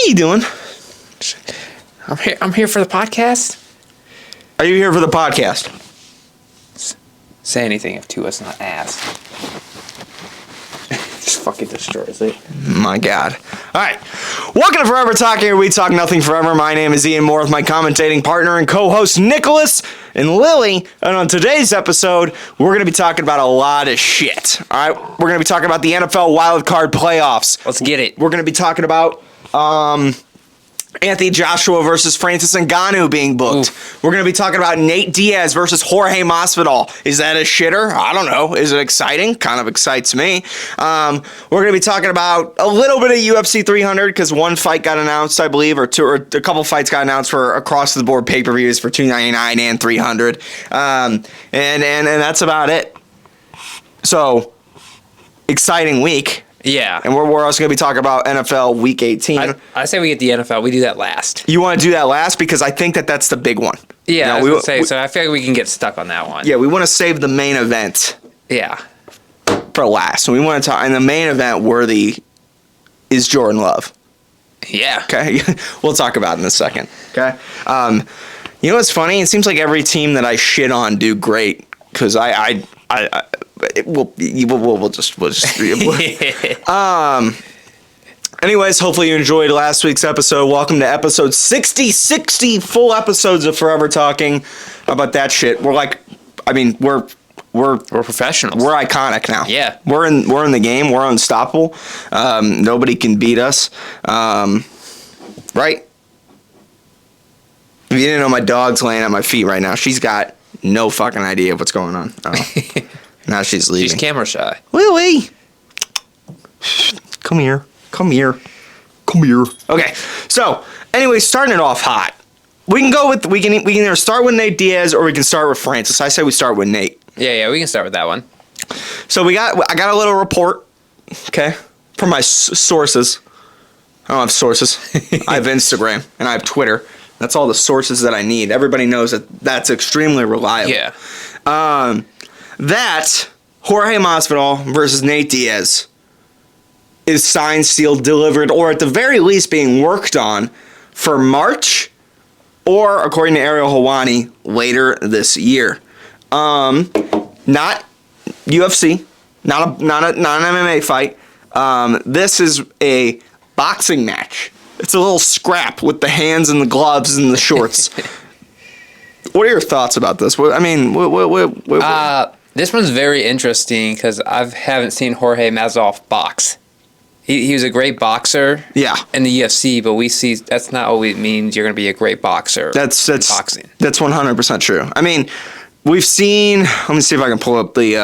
you doing? I'm here for the podcast. Are you here for the podcast? Say anything if Tua's not ass. Just fucking destroys it. My God. All right. Welcome to Forever Talking, where we talk nothing forever. My name is Ian Moore with my commentating partner and co-host Nicholas and Lilly. And on today's episode, we're going to be talking about a lot of shit. All right. We're going to be talking about the NFL Wildcard playoffs. Let's get it. We're going to be talking about Anthony Joshua versus Francis Ngannou being booked. Oof. We're going to be talking about Nate Diaz versus Jorge Masvidal. Is that a shitter? I don't know. Is it exciting? Kind of excites me. We're going to be talking about a little bit of UFC 300 because one fight got announced, I believe, or a couple fights got announced for across the board pay-per-views for $299 and $300. And that's about it. So, exciting week. Yeah. And we're also going to be talking about NFL Week 18. I say we get the NFL. We do that last. You want to do that last? Because I think that's the big one. Yeah, I was going to say, so I feel like we can get stuck on that one. Yeah, we want to save the main event. Yeah. For last. And we want to talk, and the main event worthy is Jordan Love. Yeah. Okay? We'll talk about it in a second. Okay? You know what's funny? It seems like every team that I shit on do great because we'll just anyways, hopefully you enjoyed last week's episode. Welcome to episode 60 full episodes of Forever Talking. How about that shit? We're professionals. We're iconic now. Yeah. We're in the game. We're unstoppable. Nobody can beat us. Right? If you didn't know, my dog's laying at my feet right now. She's got no fucking idea of what's going on. Oh. Now she's leaving. She's camera shy. Lily! Come here. Okay, so, anyway, starting it off hot. We can either start with Nate Diaz or we can start with Francis. I say we start with Nate. Yeah, we can start with that one. So I got a little report, okay, from my sources. I don't have sources. I have Instagram and I have Twitter. That's all the sources that I need. Everybody knows that's extremely reliable. Yeah. That Jorge Masvidal versus Nate Diaz is signed, sealed, delivered, or at the very least being worked on for March, or according to Ariel Helwani, later this year. Not UFC, not an MMA fight. This is a boxing match. It's a little scrap with the hands and the gloves and the shorts. What are your thoughts about this? I mean, this one's very interesting because I haven't seen Jorge Masvidal box. He was a great boxer in the UFC, but we see that's not always means you're going to be a great boxer in boxing. That's 100% true. I mean, we've seen, let me see if I can pull up the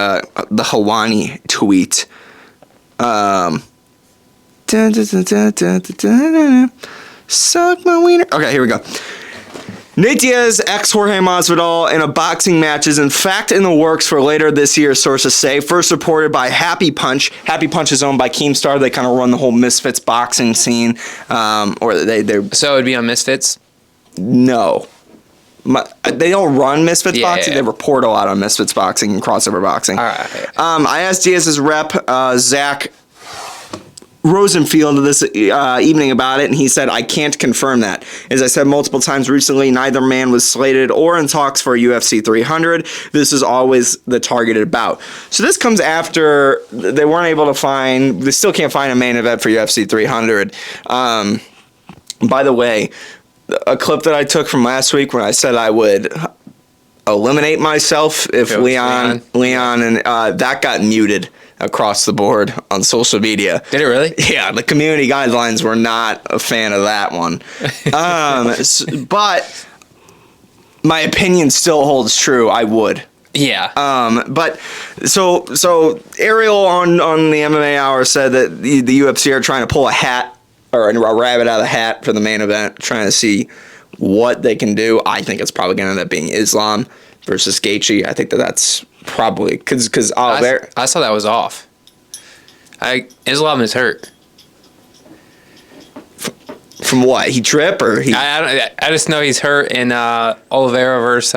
Helwani tweet. Suck my wiener. Okay, here we go. Nate Diaz, ex-Jorge Masvidal, in a boxing match is in fact in the works for later this year, sources say. First reported by Happy Punch. Happy Punch is owned by Keemstar. They kind of run the whole Misfits boxing scene. So it would be on Misfits? No. They don't run Misfits boxing. Yeah. They report a lot on Misfits boxing and crossover boxing. All right. I asked Diaz's rep, Zach Rosenfield, this evening about it, and he said, I can't confirm that. As I said multiple times recently, neither man was slated or in talks for UFC 300. This is always the targeted bout. So this comes after they weren't able to find, they still can't find a main event for UFC 300. By the way, a clip that I took from last week when I said I would eliminate myself if Leon and that got muted across the board on social media. Did it really? Yeah, the community guidelines were not a fan of that one. But my opinion still holds true. I would. Yeah. But so Ariel on the MMA Hour said that the UFC are trying to pull a hat or a rabbit out of the hat for the main event, trying to see what they can do. I think it's probably going to end up being Islam versus Gaethje. I think that's probably because I saw that was off. Islam is hurt. From what? He tripped or he? I just know he's hurt in Oliveira versus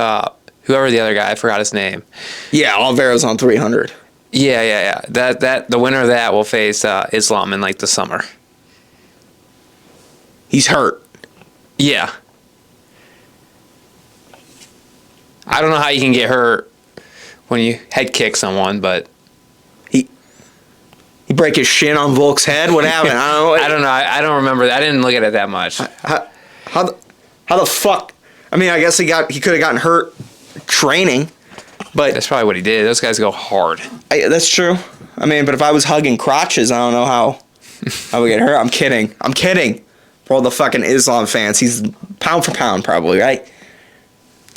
whoever the other guy. I forgot his name. Yeah, Oliveira's on 300. Yeah. That the winner of that will face Islam in like the summer. He's hurt. Yeah. I don't know how you can get hurt when you head kick someone, but he break his shin on Volk's head. What happened? I don't know. I don't remember that. I didn't look at it that much. How the fuck? I mean, I guess he could have gotten hurt training, but that's probably what he did. Those guys go hard. That's true. I mean, but if I was hugging crotches, I don't know how I would get hurt. I'm kidding. For all the fucking Islam fans, he's pound for pound probably, right?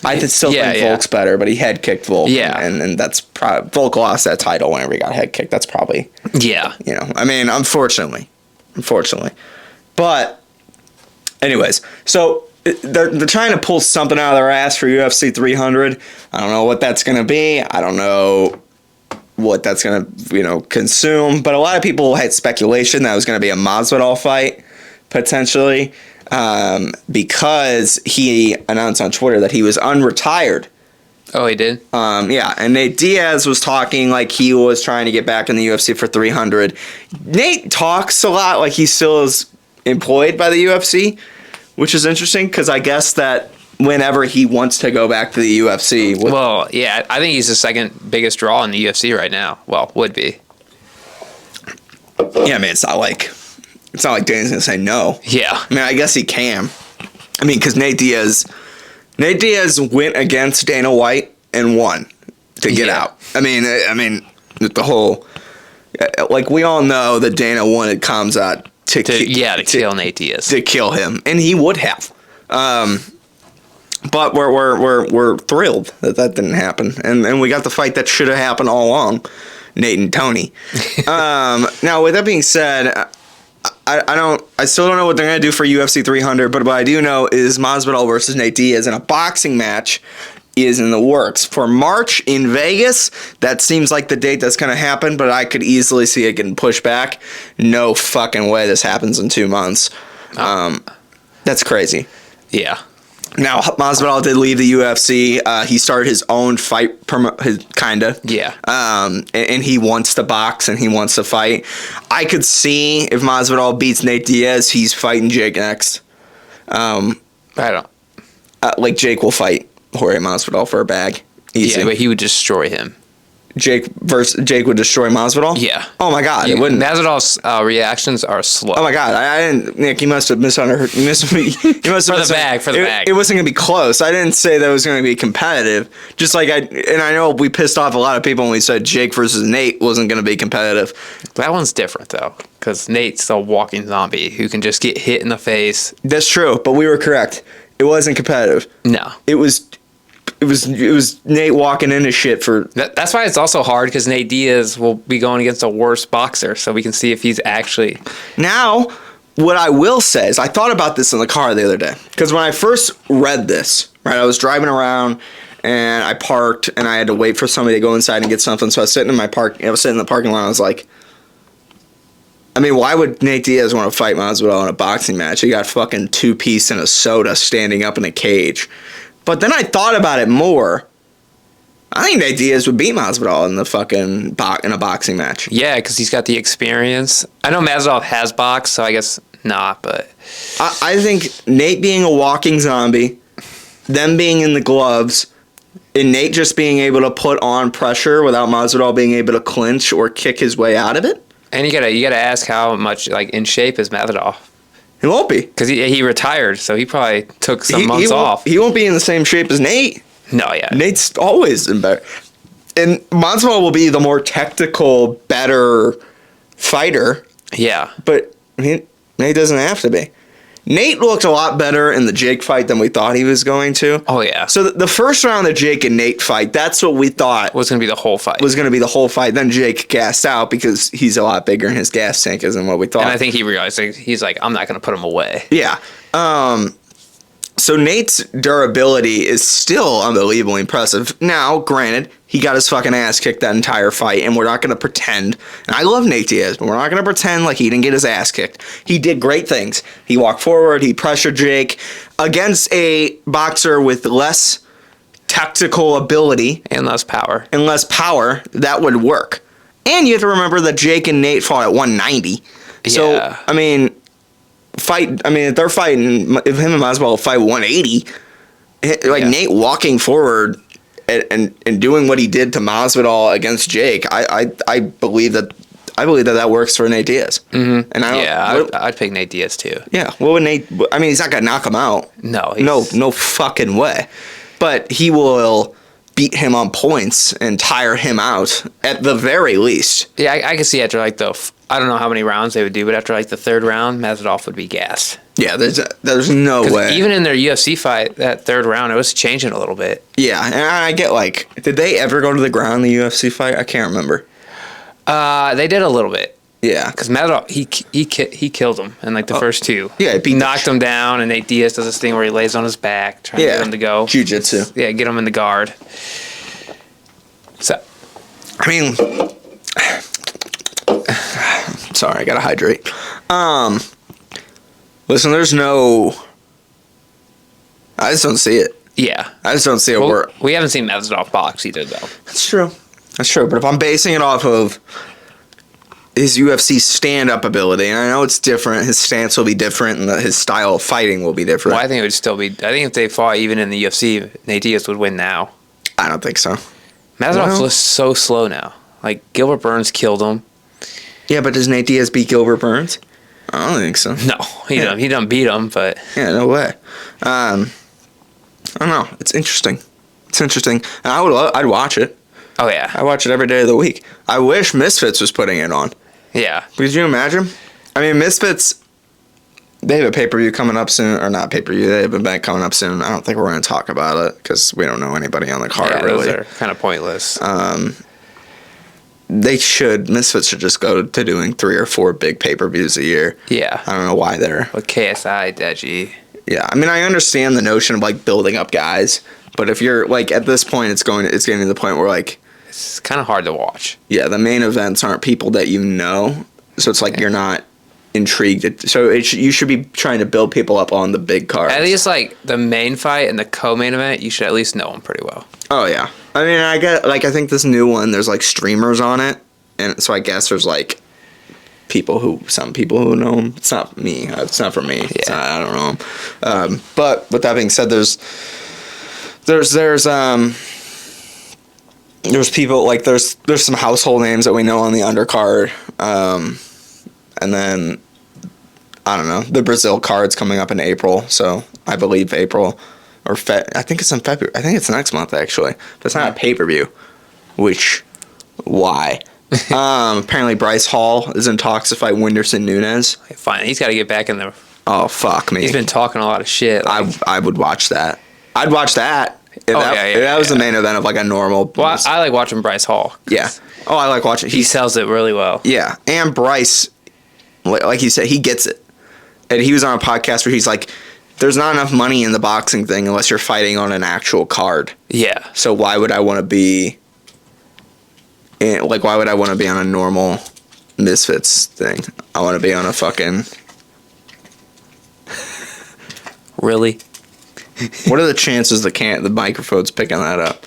I still think Volk's better, but he head kicked Volk. Yeah. And that's probably, Volk lost that title whenever he got head kicked. That's probably, I mean, unfortunately. But, anyways, so they're trying to pull something out of their ass for UFC 300. I don't know what that's going to be. I don't know what that's going to, consume. But a lot of people had speculation that it was going to be a Masvidal fight, potentially. Because he announced on Twitter that he was unretired. Oh, he did? Yeah, and Nate Diaz was talking like he was trying to get back in the UFC for 300. Nate talks a lot like he still is employed by the UFC, which is interesting because I guess that whenever he wants to go back to the UFC... Well, yeah, I think he's the second biggest draw in the UFC right now. Well, would be. Yeah, I mean, it's not like Dana's going to say no. Yeah. I mean, I guess he can. I mean, because Nate Diaz went against Dana White and won to get out. I mean, the whole... Like, we all know that Dana wanted Khamzat to kill Nate Diaz. To kill him. And he would have. But we're thrilled that didn't happen. And we got the fight that should have happened all along. Nate and Tony. Now, with that being said... I still don't know what they're going to do for UFC 300, but what I do know is Masvidal versus Nate Diaz in a boxing match is in the works. For March in Vegas, that seems like the date that's going to happen, but I could easily see it getting pushed back. No fucking way this happens in 2 months. That's crazy. Yeah. Now, Masvidal did leave the UFC. He started his own fight, kinda. Yeah. And he wants to box and he wants to fight. I could see if Masvidal beats Nate Diaz, he's fighting Jake next. I don't. Like Jake will fight Jorge Masvidal for a bag. Easy. Yeah, but he would destroy him. Jake would destroy Masvidal? Yeah. Oh my god, it wouldn't. Masvidal's reactions are slow. Oh my god, I didn't. Nick, you must have misunderstood. He must have for the bag. It wasn't gonna be close. I didn't say that it was gonna be competitive. Just like I know we pissed off a lot of people when we said Jake versus Nate wasn't gonna be competitive. That one's different though, because Nate's a walking zombie who can just get hit in the face. That's true, but we were correct. It wasn't competitive. No. It was Nate walking into shit for... That's why it's also hard, because Nate Diaz will be going against a worse boxer, so we can see if he's actually... Now, what I will say is, I thought about this in the car the other day, because when I first read this, right, I was driving around, and I parked, and I had to wait for somebody to go inside and get something, so I was sitting in the parking lot, and I was like, I mean, why would Nate Diaz want to fight Masvidal in a boxing match? He got fucking 2-piece and a soda standing up in a cage. But then I thought about it more. I think Nate Diaz would beat Masvidal in the fucking in a boxing match. Yeah, because he's got the experience. I know Masvidal has boxed, so I guess not. But I think Nate being a walking zombie, them being in the gloves, and Nate just being able to put on pressure without Masvidal being able to clinch or kick his way out of it. And you gotta ask how much in shape is Masvidal. He won't be. Because he retired, so he probably took some months off. He won't be in the same shape as Nate. No, yeah. Nate's always in better. And Masvidal will be the more technical, better fighter. Yeah. But Nate doesn't have to be. Nate looked a lot better in the Jake fight than we thought he was going to. Oh, yeah. So the first round of Jake and Nate fight, that's what we thought was going to be the whole fight. Then Jake gassed out because he's a lot bigger and his gas tank isn't what we thought. And I think he realized, he's like, I'm not going to put him away. Yeah. So Nate's durability is still unbelievably impressive. Now, granted, he got his fucking ass kicked that entire fight, and we're not going to pretend. And I love Nate Diaz, but we're not going to pretend like he didn't get his ass kicked. He did great things. He walked forward. He pressured Jake against a boxer with less tactical ability. And less power. That would work. And you have to remember that Jake and Nate fought at 190. Yeah. So, I mean... fight. I mean, if they're fighting, if him and Masvidal will fight 180, like Nate walking forward and doing what he did to Masvidal against Jake, I believe that works for Nate Diaz. Mm-hmm. And I'd pick Nate Diaz too. Yeah. What would Nate? I mean, he's not gonna knock him out. No. No fucking way. But he will beat him on points and tire him out at the very least. Yeah, I can see after like I don't know how many rounds they would do, but after like the third round, Masvidal would be gassed. Yeah, there's no way. Even in their UFC fight, that third round, it was changing a little bit. Yeah, and I get like, did they ever go to the ground in the UFC fight? I can't remember. They did a little bit. Yeah, because Masvidal he killed him in like the first two. Yeah, he knocked him down, and Nate Diaz does this thing where he lays on his back, trying to get him to go. Jiu-jitsu. Yeah, get him in the guard. So, I mean, sorry, I gotta hydrate. Listen, I just don't see it. Yeah, I just don't see it work. We haven't seen Masvidal box either, though. That's true. But if I'm basing it off of his UFC stand-up ability, and I know it's different, his stance will be different, and his style of fighting will be different. Well, I think it would still be. I think if they fought even in the UFC, Nate Diaz would win now. I don't think so. Masvidal looks so slow now. Like Gilbert Burns killed him. Yeah, but does Nate Diaz beat Gilbert Burns? I don't think so. No, he don't beat him, but yeah, no way. I don't know. It's interesting. And I'd watch it. Oh yeah, I watch it every day of the week. I wish Misfits was putting it on. Yeah. Could you imagine? I mean, Misfits, they have a pay-per-view coming up soon, or not pay-per-view, they have an event coming up soon. I don't think we're going to talk about it because we don't know anybody on the card, really. Those are kind of pointless. Misfits should just go to doing 3 or 4 big pay-per-views a year. Yeah. I don't know why they're... With KSI, Deji. Yeah, I mean, I understand the notion of, like, building up guys, but if you're, like, at this point, it's getting to the point where, like... It's kind of hard to watch. Yeah, the main events aren't people that you know, so it's like you're not intrigued. So you should be trying to build people up on the big cards. At least, like, the main fight and the co-main event, you should at least know them pretty well. Oh, yeah. I mean, I think this new one, there's, like, streamers on it, and so I guess there's, like, some people who know them. It's not me. It's not for me. Yeah. I don't know them. But with that being said, there's people, like, there's some household names that we know on the undercard, and then, I don't know, the Brazil card's coming up in April, so I believe April, or I think it's in February, I think it's next month, actually, but it's not a pay-per-view, why? Apparently Bryce Hall is in talks to fight Whindersson Nunes. Fine, he's got to get back in there. Oh, fuck me. He's been talking a lot of shit. Like, I would watch that. I'd watch that. If that was the main event of, like, a normal... Well, I like watching Bryce Hall. Yeah. Oh, I like watching... He sells it really well. Yeah. And Bryce, like you said, he gets it. And he was on a podcast where he's like, there's not enough money in the boxing thing unless you're fighting on an actual card. Yeah. So why would I want to be... why would I want to be on a normal Misfits thing? I want to be on a fucking... Really? What are the chances the microphone's picking that up?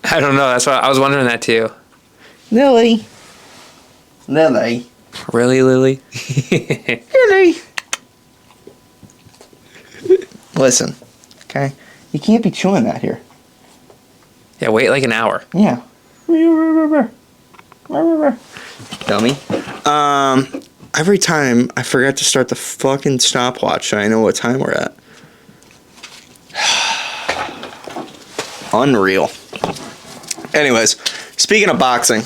I don't know. That's why I was wondering that too. Lilly. Really, Lily? Lilly. Listen, okay? You can't be chewing that here. Yeah, wait like an hour. Yeah. Dummy. Every time I forget to start the fucking stopwatch so I know what time we're at. Unreal. Anyways, speaking of boxing.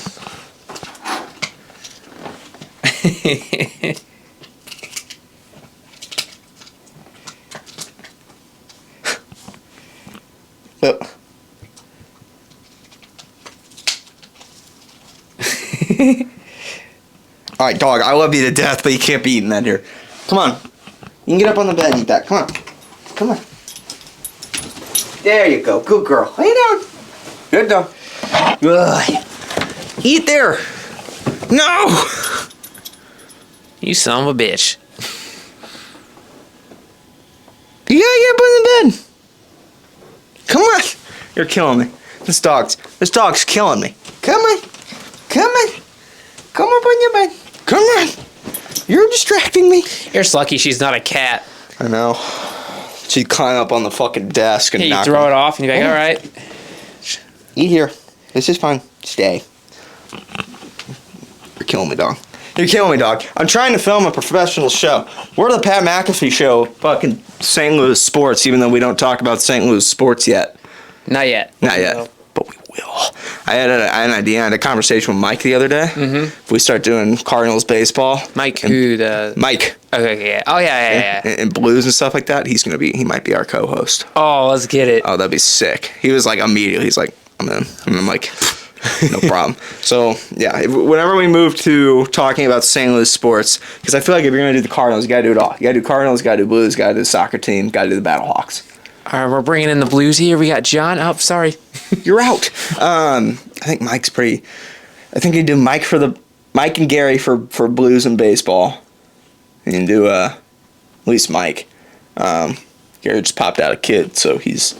So, all right, dog, I love you to death, but you can't be eating that here. Come on. You can get up on the bed and eat that. Come on. Come on. There you go. Good girl. Lay down. Good dog. Ugh. Eat there. No. You son of a bitch. You gotta get up on the bed. Come on. You're killing me. This dog's killing me. Come on. Come on. Come up on your bed. Come on. You're distracting me. You're just lucky she's not a cat. I know. She'd climb up on the fucking desk and Hey, you knock throw me. it off and you're like, all right. Eat here. This is fine. Stay. You're killing me, dog. You're killing me, dog. I'm trying to film a professional show. We're the Pat McAfee show, fucking St. Louis sports, even though we don't talk about St. Louis sports yet. Not yet. Not yet. But we will. I had an idea. I had a conversation with Mike the other day. Mm-hmm. If we start doing Cardinals baseball. Mike, Mike. Okay, yeah. Oh, yeah. And Blues and stuff like that, he might be our co-host. Oh, let's get it. Oh, that'd be sick. He was like, immediately, he's like, I'm in. And I'm like, no problem. So, yeah, whenever we move to talking about St. Louis sports, because I feel like if you're going to do the Cardinals, you got to do it all. You got to do Cardinals, you got to do Blues, you got to do the soccer team, got to do the Battlehawks. All right, we're bringing in the Blues here. We got John. Oh, sorry. You're out. I think Mike's pretty... I think you do Mike and Gary for Blues and baseball. You can do at least Mike. Gary just popped out a kid, so he's...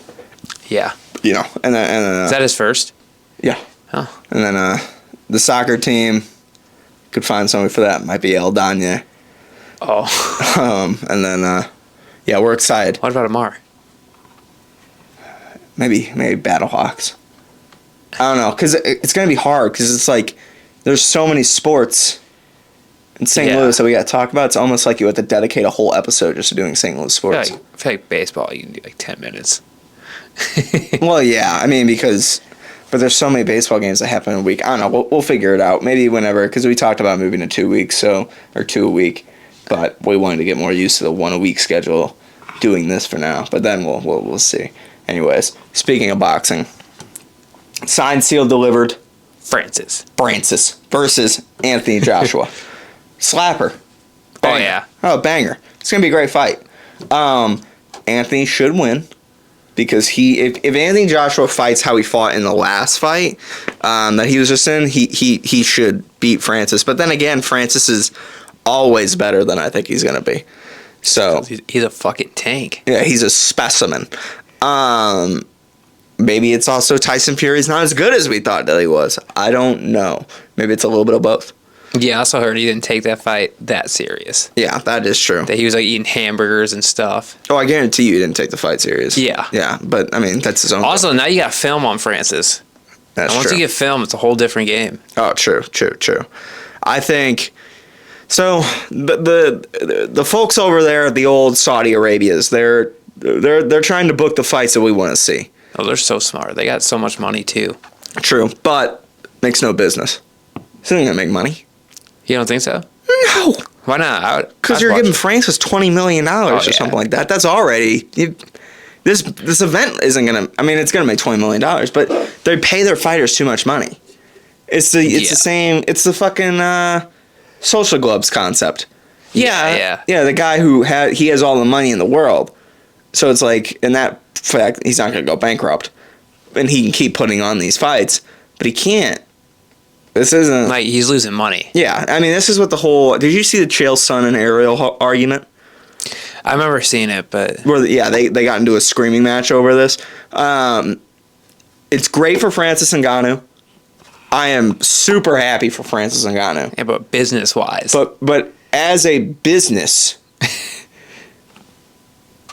Yeah. You know, and then... Is that his first? Yeah. Oh. And then the soccer team, could find somebody for that. Might be El Danya. Oh. And then, yeah, we're excited. What about Amar? Maybe Battlehawks. I don't know, because it's going to be hard, because it's like, there's so many sports in St. Louis that we got to talk about. It's almost like you have to dedicate a whole episode just to doing St. Louis sports. I feel like baseball, you can do like 10 minutes. Well, yeah, I mean, but there's so many baseball games that happen in a week. I don't know, we'll figure it out. Maybe whenever, because we talked about moving to 2 weeks, or 2 a week, but we wanted to get more used to the 1 a week schedule doing this for now. But then we'll see. Anyways, speaking of boxing, signed, sealed, delivered. Francis versus Anthony Joshua. Slapper. Banger. Oh, yeah. Oh, banger. It's going to be a great fight. Anthony should win because if Anthony Joshua fights how he fought in the last fight that he was just in, he should beat Francis. But then again, Francis is always better than I think he's going to be. So he's a fucking tank. Yeah, he's a specimen. Maybe it's also Tyson Fury's not as good as we thought that he was. I don't know. Maybe it's a little bit of both. Yeah, I also heard he didn't take that fight that serious. Yeah, that is true. That he was like eating hamburgers and stuff. Oh, I guarantee you he didn't take the fight serious. Yeah. Yeah, but I mean, that's his own. Also, now you got film on Francis. That's and once true. you get film, it's a whole different game. Oh, true. I think so. The folks over there at the old Saudi Arabias, they're trying to book the fights that we want to see. Oh, they're so smart. They got so much money too. True, but makes no business. This isn't gonna make money. You don't think so? No. Why not? Because you're giving Francis $20 million or something like that. That's already this event isn't gonna. I mean, it's gonna make $20 million, but they pay their fighters too much money. It's the same. It's the fucking Social Gloves concept. Yeah. The guy who he has all the money in the world, so it's like in that fact he's not gonna go bankrupt, and he can keep putting on these fights, but he can't. This isn't... Like, he's losing money. Yeah, I mean, this is what the whole... Did you see the Chael Sonnen and Ariel argument? I remember seeing it, but... They got into a screaming match over this. It's great for Francis Ngannou. I am super happy for Francis Ngannou. Yeah, but business-wise. But as a business...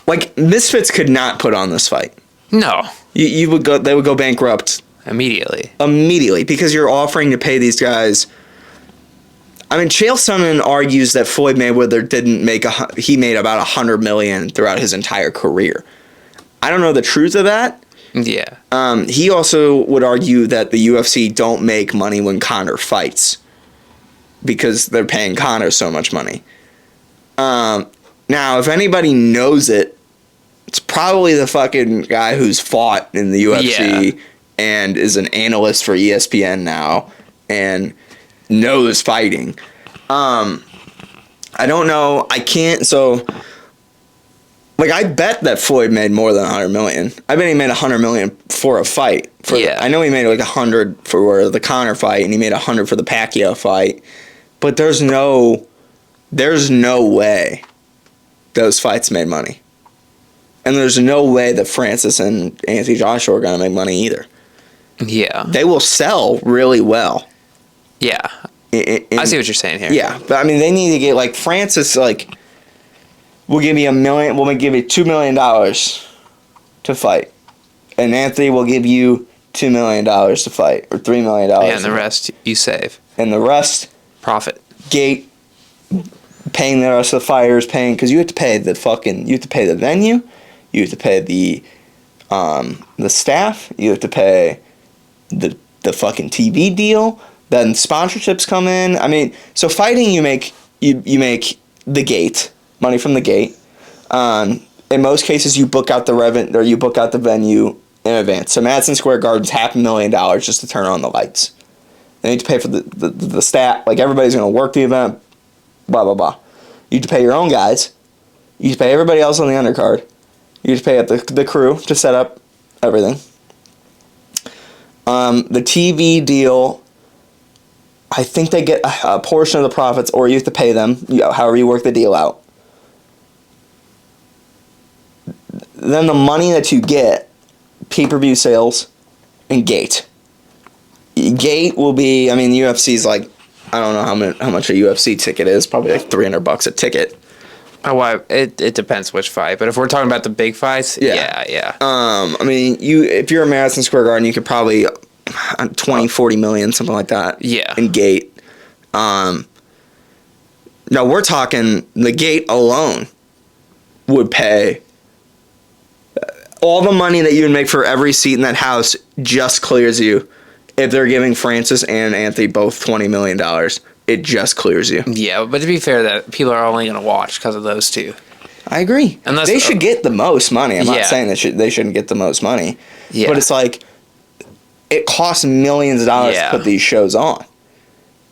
like, Misfits could not put on this fight. No. They would go bankrupt... Immediately, because you're offering to pay these guys. I mean, Chael Sonnen argues that Floyd Mayweather he made about $100 million throughout his entire career. I don't know the truth of that. Yeah. He also would argue that the UFC don't make money when Conor fights because they're paying Conor so much money. Now, if anybody knows it, it's probably the fucking guy who's fought in the UFC. Yeah. And is an analyst for ESPN now and knows fighting. I don't know. I can't. So, like, I bet that Floyd made more than $100 million. I bet he made $100 million for a fight. I know he made like $100 for the Conor fight, and he made $100 for the Pacquiao fight. But there's no way those fights made money. And there's no way that Francis and Anthony Joshua are going to make money either. Yeah. They will sell really well. Yeah. I see what you're saying here. Yeah, but I mean, they need to get like Francis. Like, we'll give you $1 million. We'll give you $2 million to fight, and Anthony will give you $2 million to fight, or $3 million. And the rest you save. And the rest profit. Gate paying the rest of the fighters, because you have to pay the venue, you have to pay the staff, you have to pay the fucking TV deal. Then sponsorships come in. I mean, so fighting you make the gate money from the gate. In most cases, you book out the venue in advance. So Madison Square Garden's $500,000 just to turn on the lights. They need to pay for the staff. Like, everybody's going to work the event. Blah blah blah. You have to pay your own guys. You have to pay everybody else on the undercard. You have to pay up the crew to set up everything. The TV deal, I think they get a portion of the profits, or you have to pay them, however you work the deal out. Then the money that you get, pay-per-view sales, and gate. Gate will be, I mean, UFC's like, I don't know how much a UFC ticket is, probably like $300 a ticket. Oh, well, it depends which fight, but if we're talking about the big fights, yeah. I mean, if you're in Madison Square Garden, you could probably 40 million, something like that. Yeah. In gate. Now we're talking the gate alone would pay all the money that you would make for every seat in that house just clears you. If they're giving Francis and Anthony both $20 million, it just clears you. Yeah, but to be fair, that people are only going to watch because of those two. I agree. Unless they should get the most money. I'm not saying they shouldn't get the most money. Yeah. But it's like, it costs millions of dollars to put these shows on.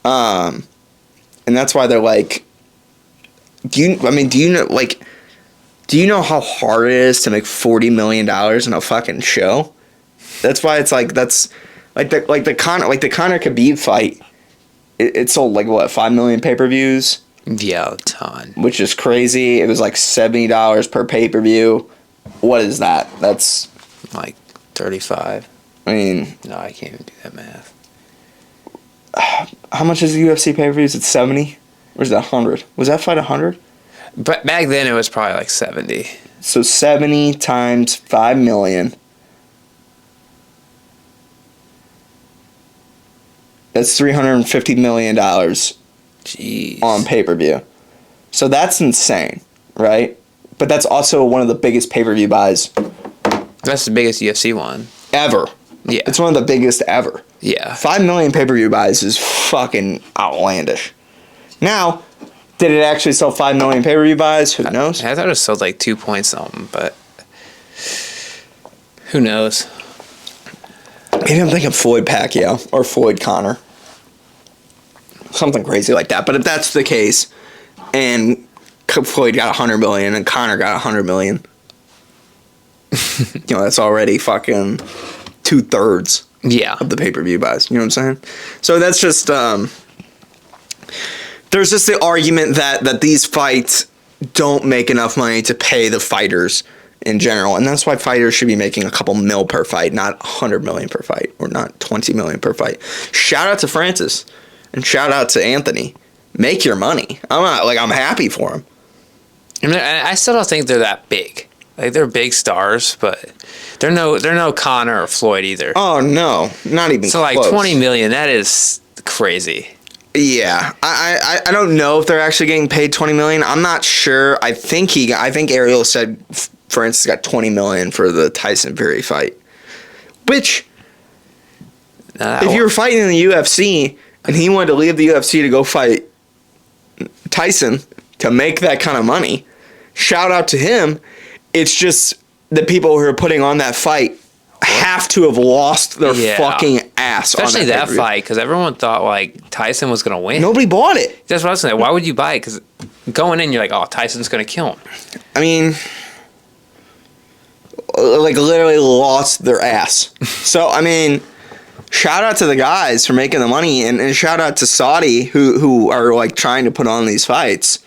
And that's why they're like, do you know how hard it is to make $40 million in a fucking show? That's why it's like, that's like the Conor Khabib fight. It sold like what, 5 million pay-per-views? Yeah, a ton. Which is crazy. It was like $70 per pay-per-view. What is that? That's like 35. I mean, no, I can't even do that math. How much is the UFC pay-per-views? It's 70? Or is that 100? Was that fight 100? But back then it was probably like 70. So 70 times 5 million. That's $350 million. Jeez. On pay-per-view. So that's insane, right? But that's also one of the biggest pay-per-view buys. That's the biggest UFC one. Ever. Yeah. It's one of the biggest ever. Yeah. 5 million pay-per-view buys is fucking outlandish. Now, did it actually sell 5 million pay-per-view buys? Who knows? I thought it sold like 2 point something, but who knows? Maybe I'm thinking Floyd Pacquiao or Floyd Conor. Something crazy like that. But if that's the case, and Floyd got 100 million and Conor got 100 million, that's already fucking 2/3 of the pay-per-view buys. You know what I'm saying? So that's just there's just the argument that these fights don't make enough money to pay the fighters in general, and that's why fighters should be making a couple mil per fight, not 100 million per fight, or not 20 million per fight. Shout out to Francis, and shout out to Anthony. Make your money. I'm happy for him. And I still don't think they're that big. Like, they're big stars, but they're no Conor or Floyd either. Oh no, not even. So close. Like 20 million, that is crazy. Yeah, I don't know if they're actually getting paid 20 million. I'm not sure. I think Ariel said, for instance, got 20 million for the Tyson Fury fight. Which, if you were fighting in the UFC and he wanted to leave the UFC to go fight Tyson to make that kind of money, shout out to him. It's just the people who are putting on that fight have to have lost their fucking ass. Especially that fight, because everyone thought like Tyson was going to win. Nobody bought it. That's what I was saying. Why would you buy it? Because going in, you're like, oh, Tyson's going to kill him. I mean, like, literally lost their ass. So, I mean, shout out to the guys for making the money, and shout out to Saudi who are like trying to put on these fights.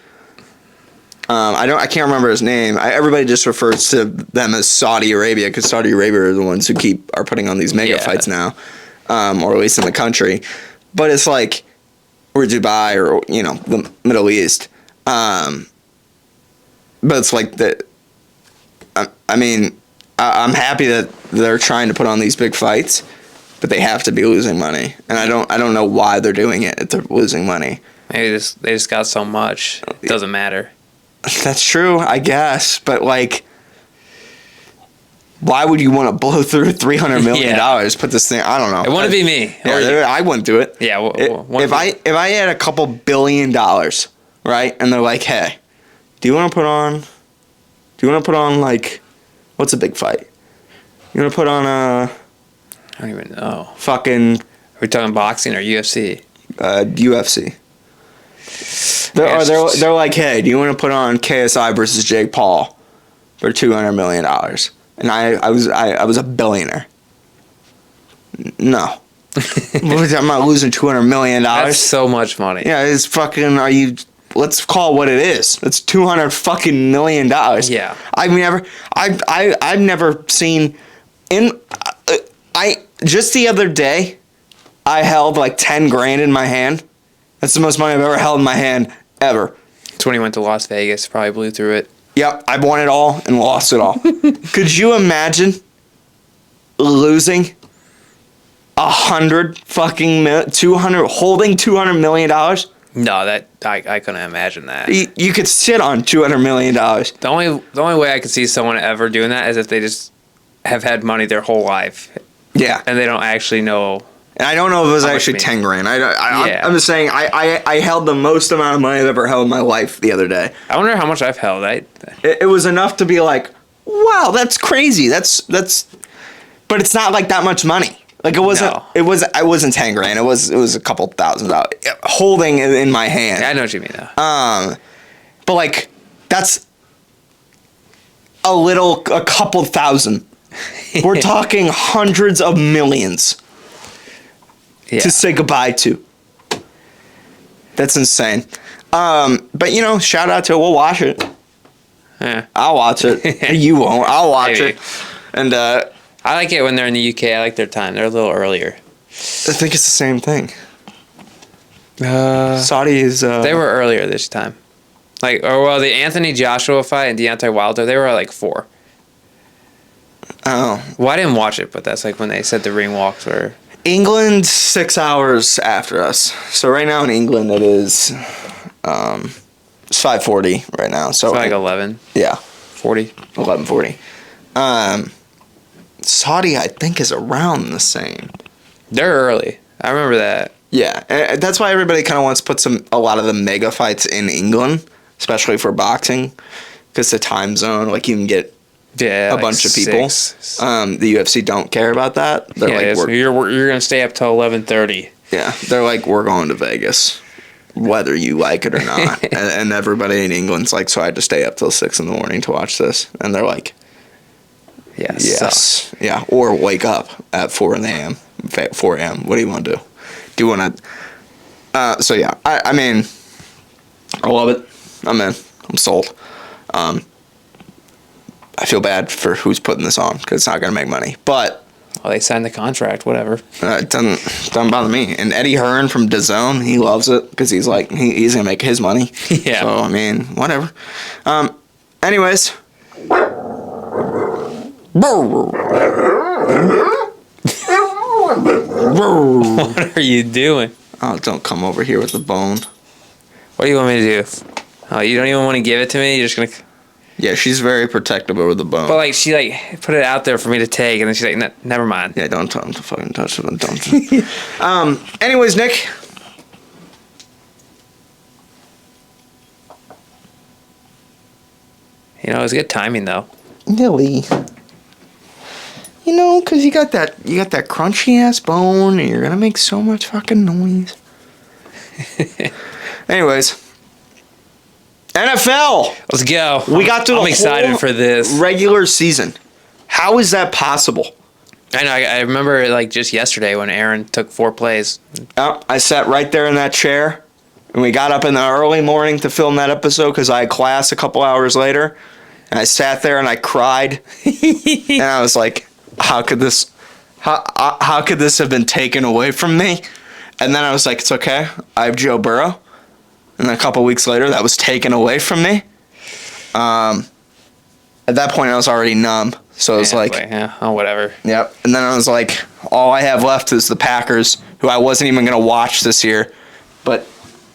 I can't remember his name. Everybody just refers to them as Saudi Arabia, because Saudi Arabia are the ones who are putting on these mega fights now, or at least in the country. But it's like, or Dubai or the Middle East. But it's like that. I mean, I'm happy that they're trying to put on these big fights, but they have to be losing money, and I don't know why they're doing it if they're losing money. Maybe they just got so much. It doesn't matter. That's true, I guess, but like, why would you want to blow through $300 million? Put this thing. I don't know. It wouldn't be me. Yeah, I wouldn't do it. Yeah. If I had a couple $1 billion, right, and they're like, hey, do you want to put on like, what's a big fight? You want to put on I don't even know. Fucking. Are we talking boxing or UFC? UFC. They're like, hey, do you want to put on KSI versus Jake Paul for $200 million? And I was a billionaire. No. I'm not losing $200 million. That's so much money. Yeah, it's fucking. Let's call it what it is. It's $200 fucking million. Yeah. I've never seen just the other day, I held like 10 grand in my hand. That's the most money I've ever held in my hand ever. It's when he went to Las Vegas. Probably blew through it. Yep, I won it all and lost it all. Could you imagine losing 100 fucking 200 holding $200 million? No, that I couldn't imagine that. You could sit on $200 million. The only way I could see someone ever doing that is if they just have had money their whole life. Yeah, and they don't actually know. And I don't know if it was actually 10 grand. I'm just saying I held the most amount of money I've ever held in my life the other day. I wonder how much I've held. It was enough to be like, wow, that's crazy. That's, but it's not like that much money. Like it wasn't. No. I wasn't 10 grand. It was a couple $1,000s holding it in my hand. Yeah, I know what you mean though. But like that's a couple thousand. We're talking hundreds of millions. Yeah. To say goodbye to. That's insane. But shout out to it. We'll watch it. Yeah. I'll watch it. You won't. I'll watch it. And I like it when they're in the UK. I like their time. They're a little earlier. I think it's the same thing. Saudi is. They were earlier this time. The Anthony Joshua fight and Deontay Wilder, they were like 4. Oh. Well, I didn't watch it, but that's like when they said the ring walks were. England 6 hours after us. So right now in England it is it's 5:40 right now. So it's like 11. Yeah. 40. 11:40. Saudi I think is around the same. They're early. I remember that. Yeah. And that's why everybody kind of wants to put a lot of the mega fights in England, especially for boxing, because the time zone, like you can get a bunch of people. 6. The UFC don't care about that. They're you're gonna stay up till 11:30. Yeah, they're like, we're going to Vegas, whether you like it or not. and everybody in England's like, so I had to stay up till 6 a.m. to watch this, and they're like, yes, yeah, or wake up at 4 a.m. 4 a.m. What do you want to do? Do you want to? So yeah, I mean, I love it. I'm in. I'm sold. I feel bad for who's putting this on because it's not going to make money. But they signed the contract, whatever. It doesn't bother me. And Eddie Hearn from DAZN, he loves it because he's like he's going to make his money. Yeah. So I mean, whatever. Anyways. What are you doing? Oh, don't come over here with the bone. What do you want me to do? Oh, you don't even want to give it to me? You're just going to... Yeah, she's very protective over the bone. But she put it out there for me to take, and then she's like, never mind. Yeah, don't tell him to fucking touch it. Don't. Anyways, Nick. It was good timing though. Really. Because you got that crunchy ass bone, and you're gonna make so much fucking noise. Anyways. NFL. Let's go. We got to. I'm excited for this regular season. How is that possible? I know. I remember just yesterday when Aaron took 4 plays. I sat right there in that chair, and we got up in the early morning to film that episode because I had class a couple hours later, and I sat there and I cried, and I was like, "How could this have been taken away from me?" And then I was like, it's okay. I have Joe Burrow. And then a couple weeks later, that was taken away from me. At that point, I was already numb. So it was whatever. Yep. And then I was like, all I have left is the Packers, who I wasn't even going to watch this year. But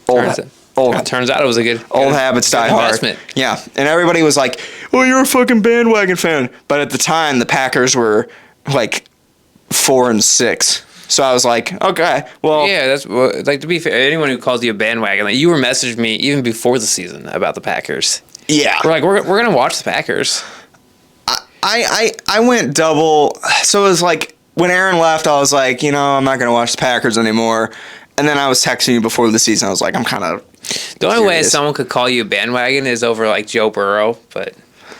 turns out it was a good old habits die hard. Yeah. And everybody was like, well, you're a fucking bandwagon fan. But at the time, the Packers were like 4-6. So I was like, okay, well. Yeah, that's like, to be fair, anyone who calls you a bandwagon, like, you were messaging me even before the season about the Packers. Yeah. We're like, we're going to watch the Packers. I went double. So it was like, when Aaron left, I was like, I'm not going to watch the Packers anymore. And then I was texting you before the season. I was like, I'm kind of The only way someone could call you a bandwagon is over, like, Joe Burrow. But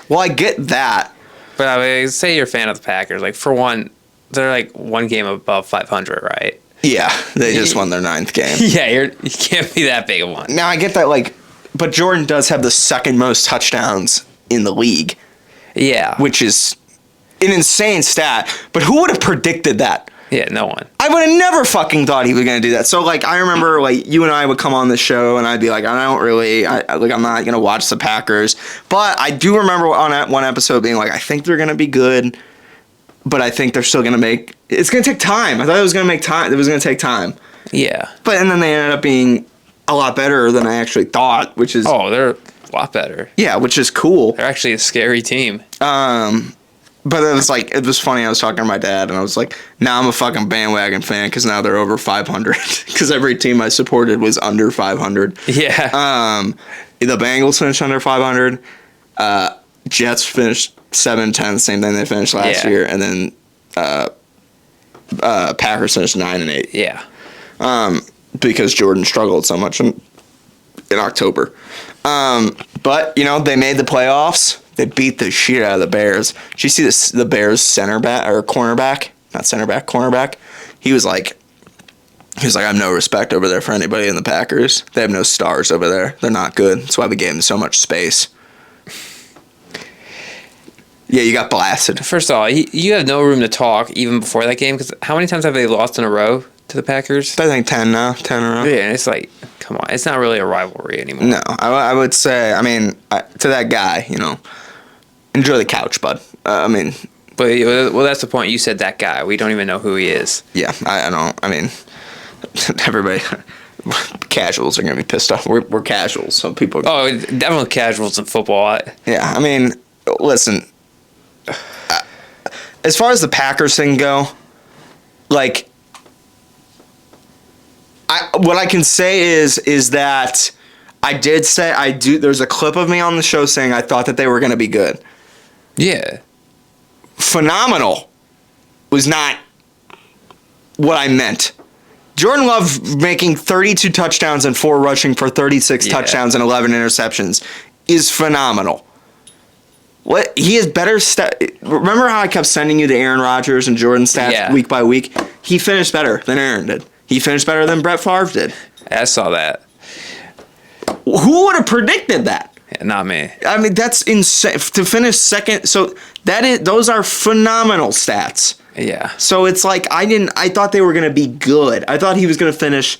well, I get that. But I mean, say you're a fan of the Packers. Like, for one, they're like one game above 500, right? Yeah, they just won their 9th game. Yeah, you can't be that big of one. Now, I get that, like, but Jordan does have the second most touchdowns in the league. Yeah. Which is an insane stat. But who would have predicted that? Yeah, no one. I would have never fucking thought he was going to do that. So, like, I remember, like, you and I would come on the show, and I'd be like, I'm not going to watch the Packers. But I do remember on that one episode being like, I think they're going to be good, but I think they're still going to it's going to take time. I thought it was going to take time. Yeah. And then they ended up being a lot better than I actually thought, which is... Oh, they're a lot better. Yeah, which is cool. They're actually a scary team. But it was funny. I was talking to my dad, and I was like, now I'm a fucking bandwagon fan because now they're over 500. Because every team I supported was under 500. Yeah. The Bengals finished under 500. Jets finished 7-10, same thing they finished last year. And then Packers finished 9-8. Yeah. Because Jordan struggled so much in October. But, they made the playoffs. They beat the shit out of the Bears. Did you see the Bears cornerback? Not center back, cornerback. He was like, I have no respect over there for anybody in the Packers. They have no stars over there. They're not good. That's why we gave them so much space. Yeah, you got blasted. First of all, you have no room to talk even before that game, because how many times have they lost in a row to the Packers? I think 10 now. 10 in a row. Yeah, and it's like, come on. It's not really a rivalry anymore. No, I would say, to that guy, enjoy the couch, bud. But, well, that's the point. You said that guy. We don't even know who he is. Yeah, I don't. Everybody, casuals are going to be pissed off. We're casuals, so people... Oh, definitely casuals in football. Yeah, listen, as far as the Packers thing go, like, what I can say is that there's a clip of me on the show saying I thought that they were going to be good. Yeah. Phenomenal was not what I meant. Jordan Love making 32 touchdowns and 4 rushing for 36 touchdowns and 11 interceptions is phenomenal. What he has better Remember how I kept sending you the Aaron Rodgers and Jordan stats week by week? He finished better than Aaron did. He finished better than Brett Favre did. I saw that. Who would have predicted that? Yeah, not me. That's insane. To finish second, so those are phenomenal stats. Yeah. So it's like I thought they were going to be good. I thought he was going to finish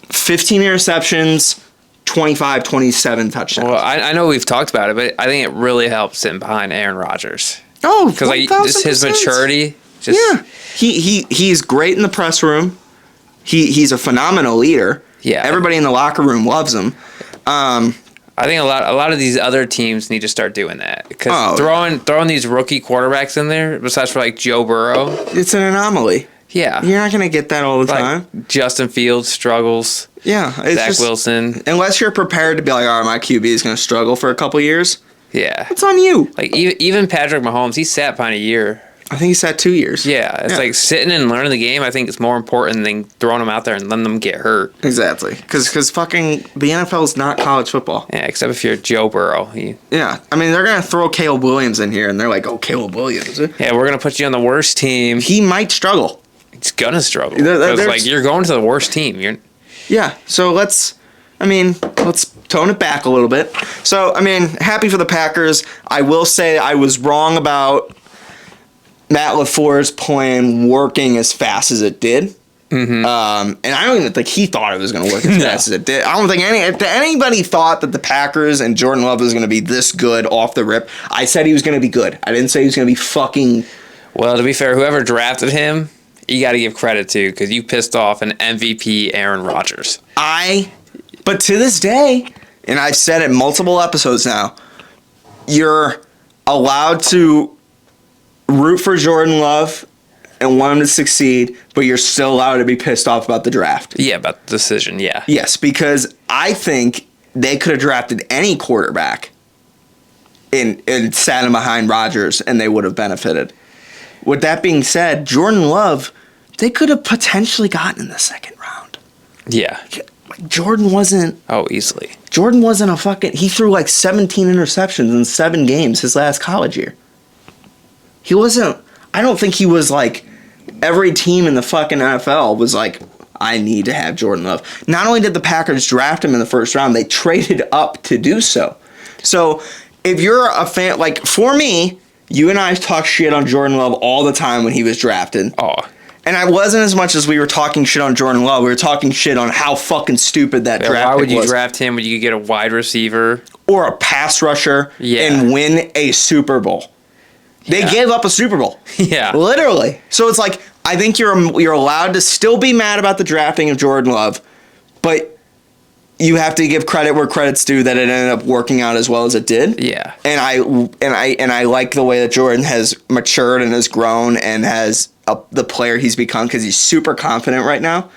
15 interceptions, 25, 27 touchdowns. Well, I know we've talked about it, but I think it really helps him behind Aaron Rodgers. Oh, because just his maturity. He's great in the press room. He's a phenomenal leader. Yeah. Everybody in the locker room loves him. I think a lot of these other teams need to start doing that, because throwing these rookie quarterbacks in there, besides for like Joe Burrow, it's an anomaly. Yeah, you're not gonna get that all the time. Justin Fields struggles. Yeah, Zach Wilson. Unless you're prepared to be like, all right, my QB is gonna struggle for a couple years. Yeah, it's on you. Like even Patrick Mahomes, he sat behind a year. I think he sat 2 years. Yeah, it's like sitting and learning the game. I think it's more important than throwing them out there and letting them get hurt. Exactly, because fucking the NFL is not college football. Yeah, except if you're Joe Burrow. Yeah, they're gonna throw Caleb Williams in here, and they're like, oh, Caleb Williams. Yeah, we're gonna put you on the worst team. He might struggle. He's gonna struggle. Because you're going to the worst team. So let's tone it back a little bit. So happy for the Packers. I will say I was wrong about Matt LaFleur's plan working as fast as it did. Mm-hmm. And I don't even think he thought it was going to work as fast as it did. I don't think anybody thought that the Packers and Jordan Love was going to be this good off the rip. I said he was going to be good. I didn't say he was going to be fucking... Well, to be fair, whoever drafted him, you got to give credit to, because you pissed off an MVP Aaron Rodgers. But to this day, and I've said it multiple episodes now, you're allowed to root for Jordan Love and want him to succeed, but you're still allowed to be pissed off about the draft. Yeah, about the decision, yeah. Yes, because I think they could have drafted any quarterback and sat him behind Rodgers, and they would have benefited. With that being said, Jordan Love, they could have potentially gotten in the second round. Yeah. Jordan wasn't... Oh, easily. Jordan wasn't a fucking... He threw like 17 interceptions in 7 games his last college year. He wasn't... I don't think he was like... Every team in the fucking NFL was like, I need to have Jordan Love. Not only did the Packers draft him in the first round, they traded up to do so. So, if you're a fan... Like, for me, you and I talk shit on Jordan Love all the time when he was drafted. Oh. And I wasn't as much as we were talking shit on Jordan Love. We were talking shit on how fucking stupid that draft Why would you was. draft him when you could get a wide receiver? Or a pass rusher and win a Super Bowl. They gave up a Super Bowl. Yeah. Literally. So it's like, I think you're allowed to still be mad about the drafting of Jordan Love, but you have to give credit where credit's due that it ended up working out as well as it did. Yeah. And I like the way that Jordan has matured and has grown and has the player he's become, because he's super confident right now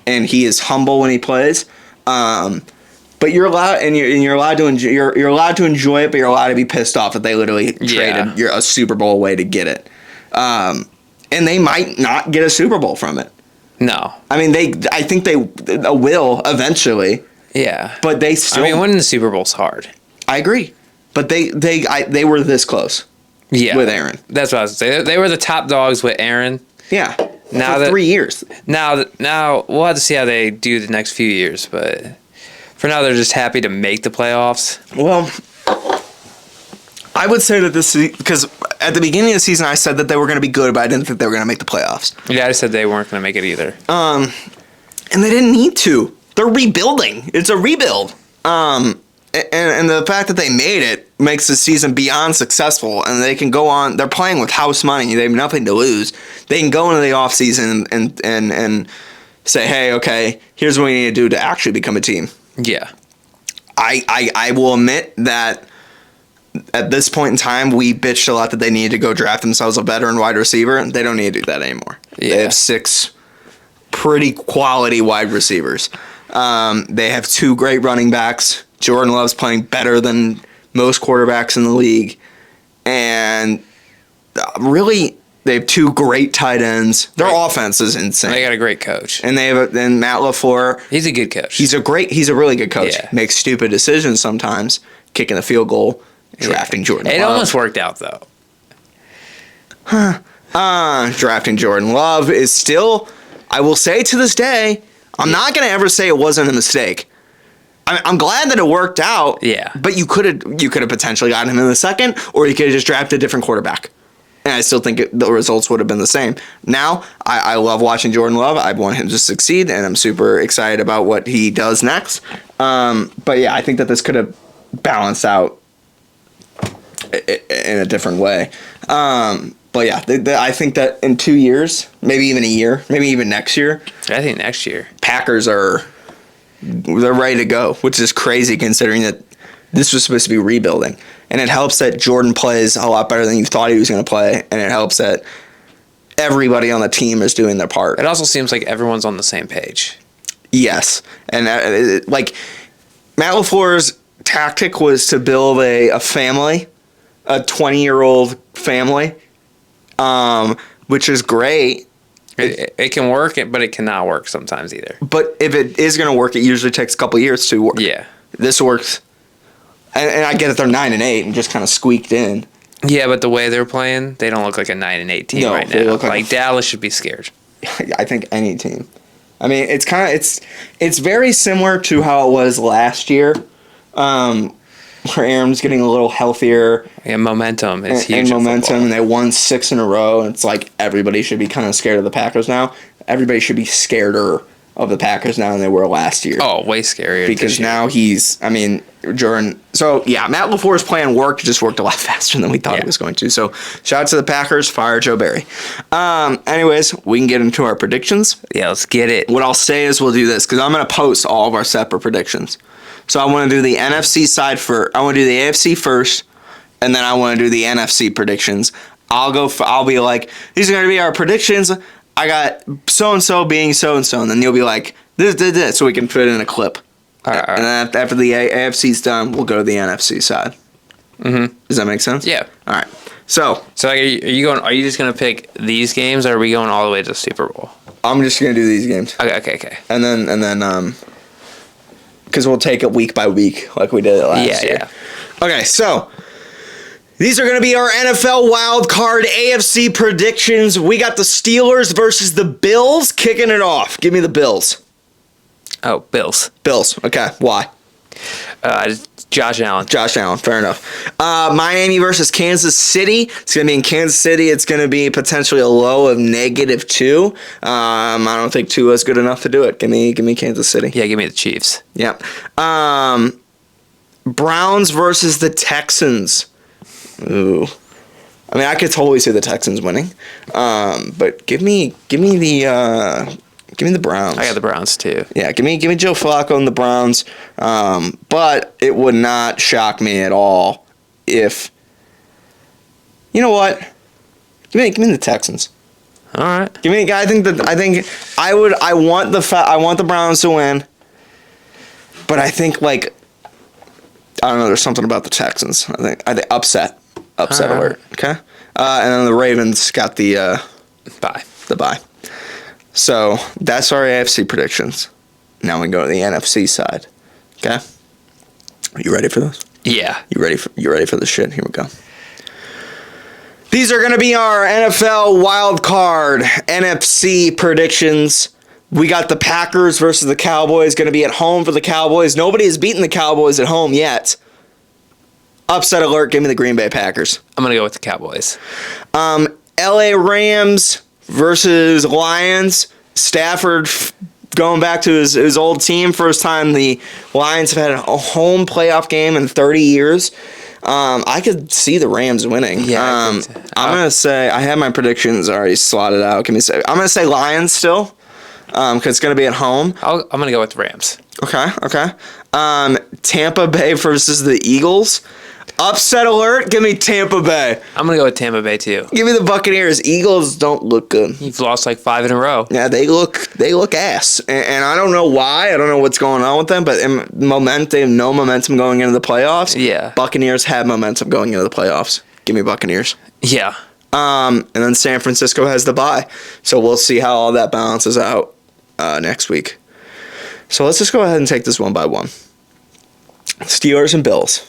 and he is humble when he plays. But you're allowed, and you're allowed to enjoy. You're allowed to enjoy it, but you're allowed to be pissed off that they literally traded a Super Bowl away to get it. And they might not get a Super Bowl from it. No, I mean I think they will eventually. Yeah, but they still. I mean, winning the Super Bowl's hard. I agree, but they were this close. Yeah, with Aaron. That's what I was saying. They were the top dogs with Aaron. Yeah, now for 3 years. Now we'll have to see how they do the next few years, but for now they're just happy to make the playoffs. Well, I would say that this, because at the beginning of the season I said that they were going to be good, but I didn't think they were going to make the playoffs. Yeah, I said they weren't going to make it either. And they didn't need to. They're rebuilding. It's a rebuild. And the fact that they made it makes the season beyond successful, and they can go on. They're playing with house money. They have nothing to lose. They can go into the offseason and say, hey, okay, here's what we need to do to actually become a team. Yeah. I will admit that at this point in time, we bitched a lot that they needed to go draft themselves a veteran wide receiver, and they don't need to do that anymore. Yeah. They have 6 pretty quality wide receivers. They have 2 great running backs. Jordan Love's playing better than most quarterbacks in the league. And really, they have 2 great tight ends. Their offense is insane. They got a great coach. And they have Matt LaFleur. He's a good coach. He's a really good coach. Yeah. Makes stupid decisions sometimes, kicking the field goal, drafting Jordan Love. It almost worked out, though. Drafting Jordan Love is still, I will say to this day, I'm not going to ever say it wasn't a mistake. I'm glad that it worked out. Yeah. But you could have potentially gotten him in the second, or you could have just drafted a different quarterback. And I still think the results would have been the same. Now, I love watching Jordan Love. I want him to succeed, and I'm super excited about what he does next. But yeah, I think that this could have balanced out in a different way. But yeah, I think that in 2 years, maybe even a year, maybe even next year. I think next year. Packers they're ready to go, which is crazy considering that this was supposed to be rebuilding. And it helps that Jordan plays a lot better than you thought he was going to play. And it helps that everybody on the team is doing their part. It also seems like everyone's on the same page. Yes. And like Matt LaFleur's tactic was to build a family, a 20-year-old family, which is great. It can work, but it cannot work sometimes either. But if it is going to work, it usually takes a couple years to work. Yeah. This works. And I get that they're 9-8 and just kind of squeaked in. Yeah, but the way they're playing, they don't look like a 9-8 team right now. Look like Dallas should be scared. I think any team. I mean, it's very similar to how it was last year, where Aaron's getting a little healthier. Yeah, momentum is huge. And momentum, and they won 6 in a row. And it's like everybody should be kind of scared of the Packers now. everybody should be scareder of the Packers now than they were last year. Oh, way scarier. Because now Jordan. So, yeah, Matt LaFleur's plan worked. It just worked a lot faster than we thought it was going to. So, shout out to the Packers. Fire Joe Barry. Anyways, we can get into our predictions. Yeah, let's get it. What I'll say is we'll do this because I'm going to post all of our separate predictions. So, I want to do the NFC side first. I want to do the AFC first, and then I want to do the NFC predictions. I'll be like, these are going to be our predictions. I got so-and-so being so-and-so, and then you'll be like, this, so we can put it in a clip. All right. And then after the AFC's done, we'll go to the NFC side. Mm-hmm. Does that make sense? Yeah. All right. So are you just gonna pick these games, or are we going all the way to the Super Bowl? I'm just gonna do these games. Okay. And then, because we'll take it week by week like we did it last year. Yeah. Okay, so these are going to be our NFL Wildcard AFC predictions. We got the Steelers versus the Bills kicking it off. Give me the Bills. Oh, Bills. Bills. Okay. Why? Josh Allen. Josh Allen. Fair enough. Miami versus Kansas City. It's going to be in Kansas City. It's going to be potentially a low of -2. I don't think Tua is good enough to do it. Give me Kansas City. Yeah, give me the Chiefs. Yeah. Browns versus the Texans. Ooh, I mean, I could totally see the Texans winning, but give me the Browns. I got the Browns too. Yeah, give me Joe Flacco and the Browns. But it would not shock me at all if, you know what, give me the Texans. All right. I want the Browns to win, but I think I don't know. There's something about the Texans. I think upset alert. Okay, and then the Ravens got the bye. The bye. So that's our AFC predictions. Now we go to the NFC side. Okay, are you ready for this? Yeah. You ready for this shit? Here we go. These are gonna be our NFL Wildcard NFC predictions. We got the Packers versus the Cowboys. Going to be at home for the Cowboys. Nobody has beaten the Cowboys at home yet. Upset alert. Give me the Green Bay Packers. I'm going to go with the Cowboys. LA Rams versus Lions. Stafford going back to his old team. First time the Lions have had a home playoff game in 30 years. I could see the Rams winning. Yeah. I'm going to say, I have my predictions already slotted out. I'm going to say Lions still. Because it's going to be at home. I'm going to go with the Rams. Okay. Tampa Bay versus the Eagles. Upset alert. Give me Tampa Bay. I'm going to go with Tampa Bay, too. Give me the Buccaneers. Eagles don't look good. You've lost 5 in a row. Yeah, they look ass. And I don't know why. I don't know what's going on with them. But they have no momentum going into the playoffs. Yeah. Buccaneers have momentum going into the playoffs. Give me Buccaneers. Yeah. And then San Francisco has the bye. So we'll see how all that balances out next week. So let's just go ahead and take this one by one. Steelers and Bills.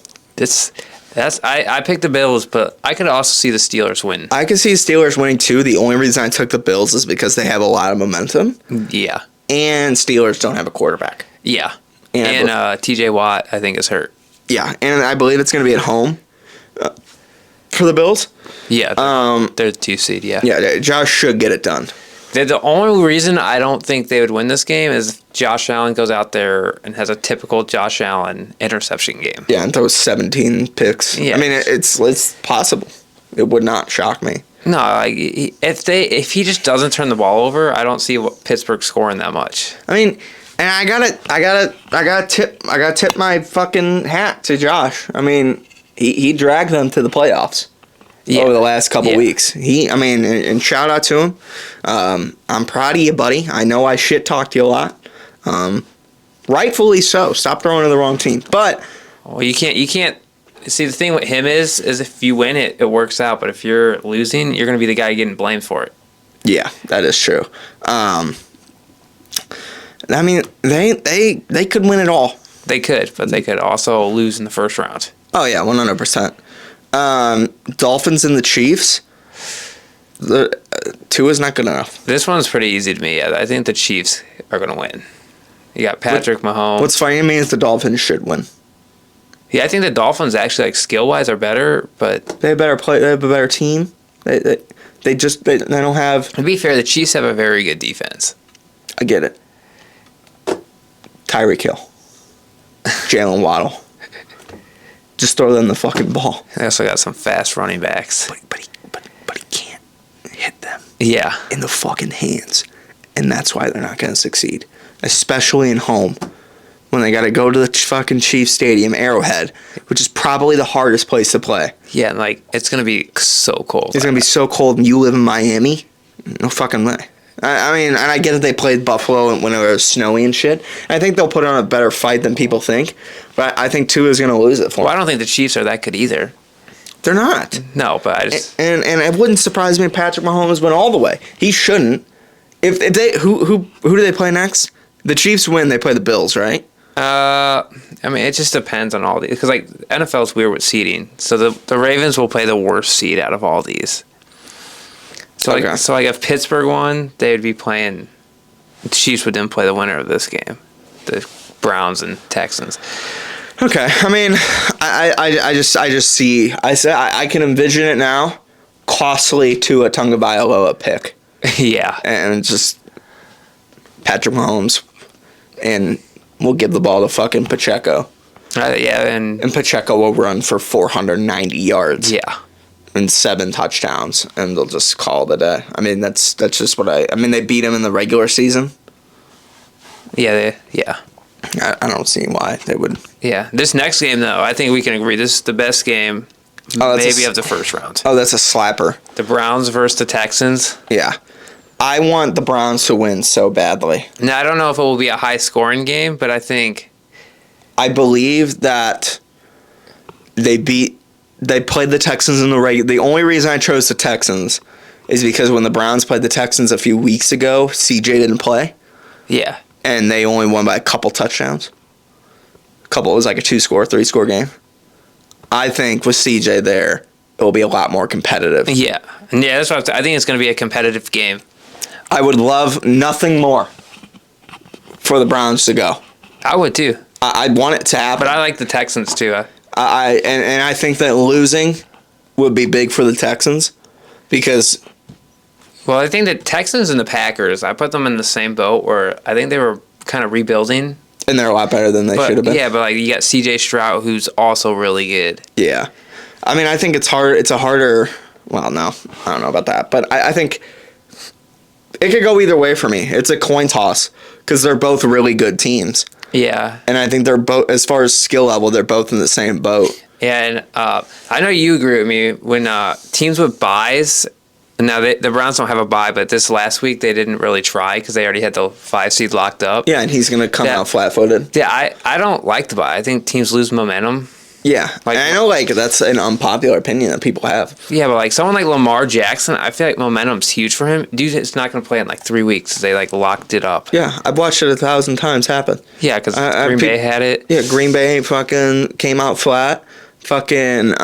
I picked the Bills, but I could also see the Steelers win. I could see the Steelers winning too. The only reason I took the Bills is because they have a lot of momentum. Yeah. And Steelers don't have a quarterback. Yeah. And TJ Watt, I think, is hurt. Yeah, and I believe it's going to be at home for the Bills. Yeah, they're the 2 seed, yeah. Yeah, Josh should get it done. The only reason I don't think they would win this game is Josh Allen goes out there and has a typical Josh Allen interception game. Yeah, and throws 17 picks. Yeah. I mean, it's possible. It would not shock me. No, if he just doesn't turn the ball over, I don't see Pittsburgh scoring that much. I mean, and I gotta tip my fucking hat to Josh. I mean, he dragged them to the playoffs. Yeah. Over the last couple weeks. And shout out to him. I'm proud of you, buddy. I know I shit talked you a lot. Rightfully so. Stop throwing to the wrong team. But you can't see, the thing with him is if you win it works out, but if you're losing, you're going to be the guy getting blamed for it. Yeah, that is true. I mean, they could win it all. They could, but they could also lose in the first round. Oh yeah, 100%. Dolphins and the Chiefs. Two is not good enough. This one's pretty easy to me. I think the Chiefs are going to win. You got Patrick Mahomes. What's funny to me is the Dolphins should win. Yeah, I think the Dolphins actually, skill-wise, are better, but they have better play. They have a better team. They don't have. To be fair, the Chiefs have a very good defense. I get it. Tyreek Hill, Jalen Waddle. Just throw them the fucking ball. They also got some fast running backs. But he can't hit them. Yeah. In the fucking hands. And that's why they're not going to succeed. Especially in home. When they got to go to the fucking Chiefs Stadium, Arrowhead, which is probably the hardest place to play. Yeah, and like, it's going to be so cold. It's going to be so cold and you live in Miami? No fucking way. I mean, and I get that they played Buffalo when it was snowy and shit. I think they'll put on a better fight than people think. But I think Tua's going to lose it for them. Well, I don't think the Chiefs are that good either. They're not. No, but I just... And it wouldn't surprise me if Patrick Mahomes went all the way. He shouldn't. If they who do they play next? The Chiefs win, they play the Bills, right? I mean, it just depends on all these. Because, like, NFL's weird with seeding. So the Ravens will play the worst seed out of all these. So, okay. like if Pittsburgh won, they would be playing... The Chiefs would then play the winner of this game. The Browns and Texans. Okay. I mean, I just see... I can envision it now. Costly to a Tagovailoa pick. Yeah. And just... Patrick Mahomes. And we'll give the ball to fucking Pacheco. Yeah, and Pacheco will run for 490 yards. Yeah. And 7 touchdowns, and they'll just call it a day. I mean, that's just what I mean, they beat him in the regular season. Yeah, yeah. I don't see why they would. Yeah, this next game, though, I think we can agree this is the best game maybe of the first round. Oh, that's a slapper. The Browns versus the Texans. Yeah. I want the Browns to win so badly. Now, I don't know if it will be a high-scoring game, but I believe that they played the Texans in the regular. The only reason I chose the Texans is because when the Browns played the Texans a few weeks ago, CJ didn't play. Yeah. And they only won by a couple touchdowns. It was like a 2-score, 3-score game. I think with CJ there, it will be a lot more competitive. Yeah. Yeah, that's what I think it's going to be a competitive game. I would love nothing more for the Browns to go. I would too. I'd want it to happen. But I like the Texans too. I think that losing would be big for the Texans because... Well, I think the Texans and the Packers, I put them in the same boat where I think they were kind of rebuilding. And they're a lot better than they should have been. Yeah, but like you got CJ Stroud, who's also really good. Yeah. I mean, I think it's hard. It's a harder... Well, no. I don't know about that. But I think it could go either way for me. It's a coin toss because they're both really good teams. Yeah. And I think they're both, as far as skill level, they're both in the same boat. Yeah, and I know you agree with me when teams with buys. Now the Browns don't have a bye, but this last week they didn't really try because they already had the 5 seed locked up. Yeah, and he's going to come out flat-footed. Yeah, I don't like the bye. I think teams lose momentum. Yeah, and I know that's an unpopular opinion that people have. Yeah, but like someone like Lamar Jackson, I feel like momentum's huge for him. Dude, it's not going to play in like 3 weeks. They locked it up. Yeah, I've watched it 1,000 times happen. Yeah, because Green Bay had it. Yeah, Green Bay fucking came out flat. Fucking,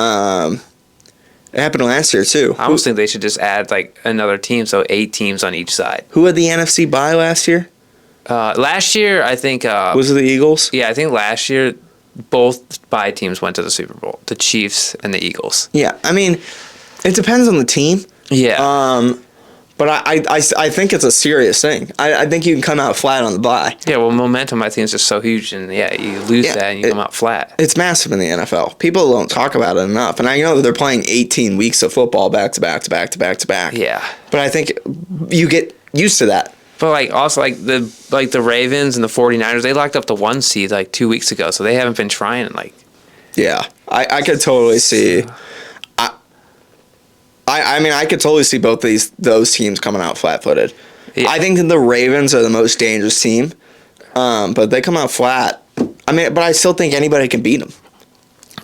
it happened last year too. I almost think they should just add like another team, so 8 teams on each side. Who had the NFC bye last year? Last year, I think... was it the Eagles? Yeah, I think last year... Both bye teams went to the Super Bowl, the Chiefs and the Eagles. Yeah, I mean, it depends on the team. Yeah. But I think it's a serious thing. I think you can come out flat on the bye. Yeah, well, momentum, I think, is just so huge, and you lose that and you come out flat. It's massive in the NFL. People don't talk about it enough, and I know that they're playing 18 weeks of football back to back to back to back to back. Yeah. But I think you get used to that. But also the Ravens and the 49ers, they locked up the 1 seed 2 weeks ago, so they haven't been trying Yeah, I could totally see. I mean, I could totally see both those teams coming out flat-footed. Yeah. I think that the Ravens are the most dangerous team, but they come out flat. I mean, but I still think anybody can beat them.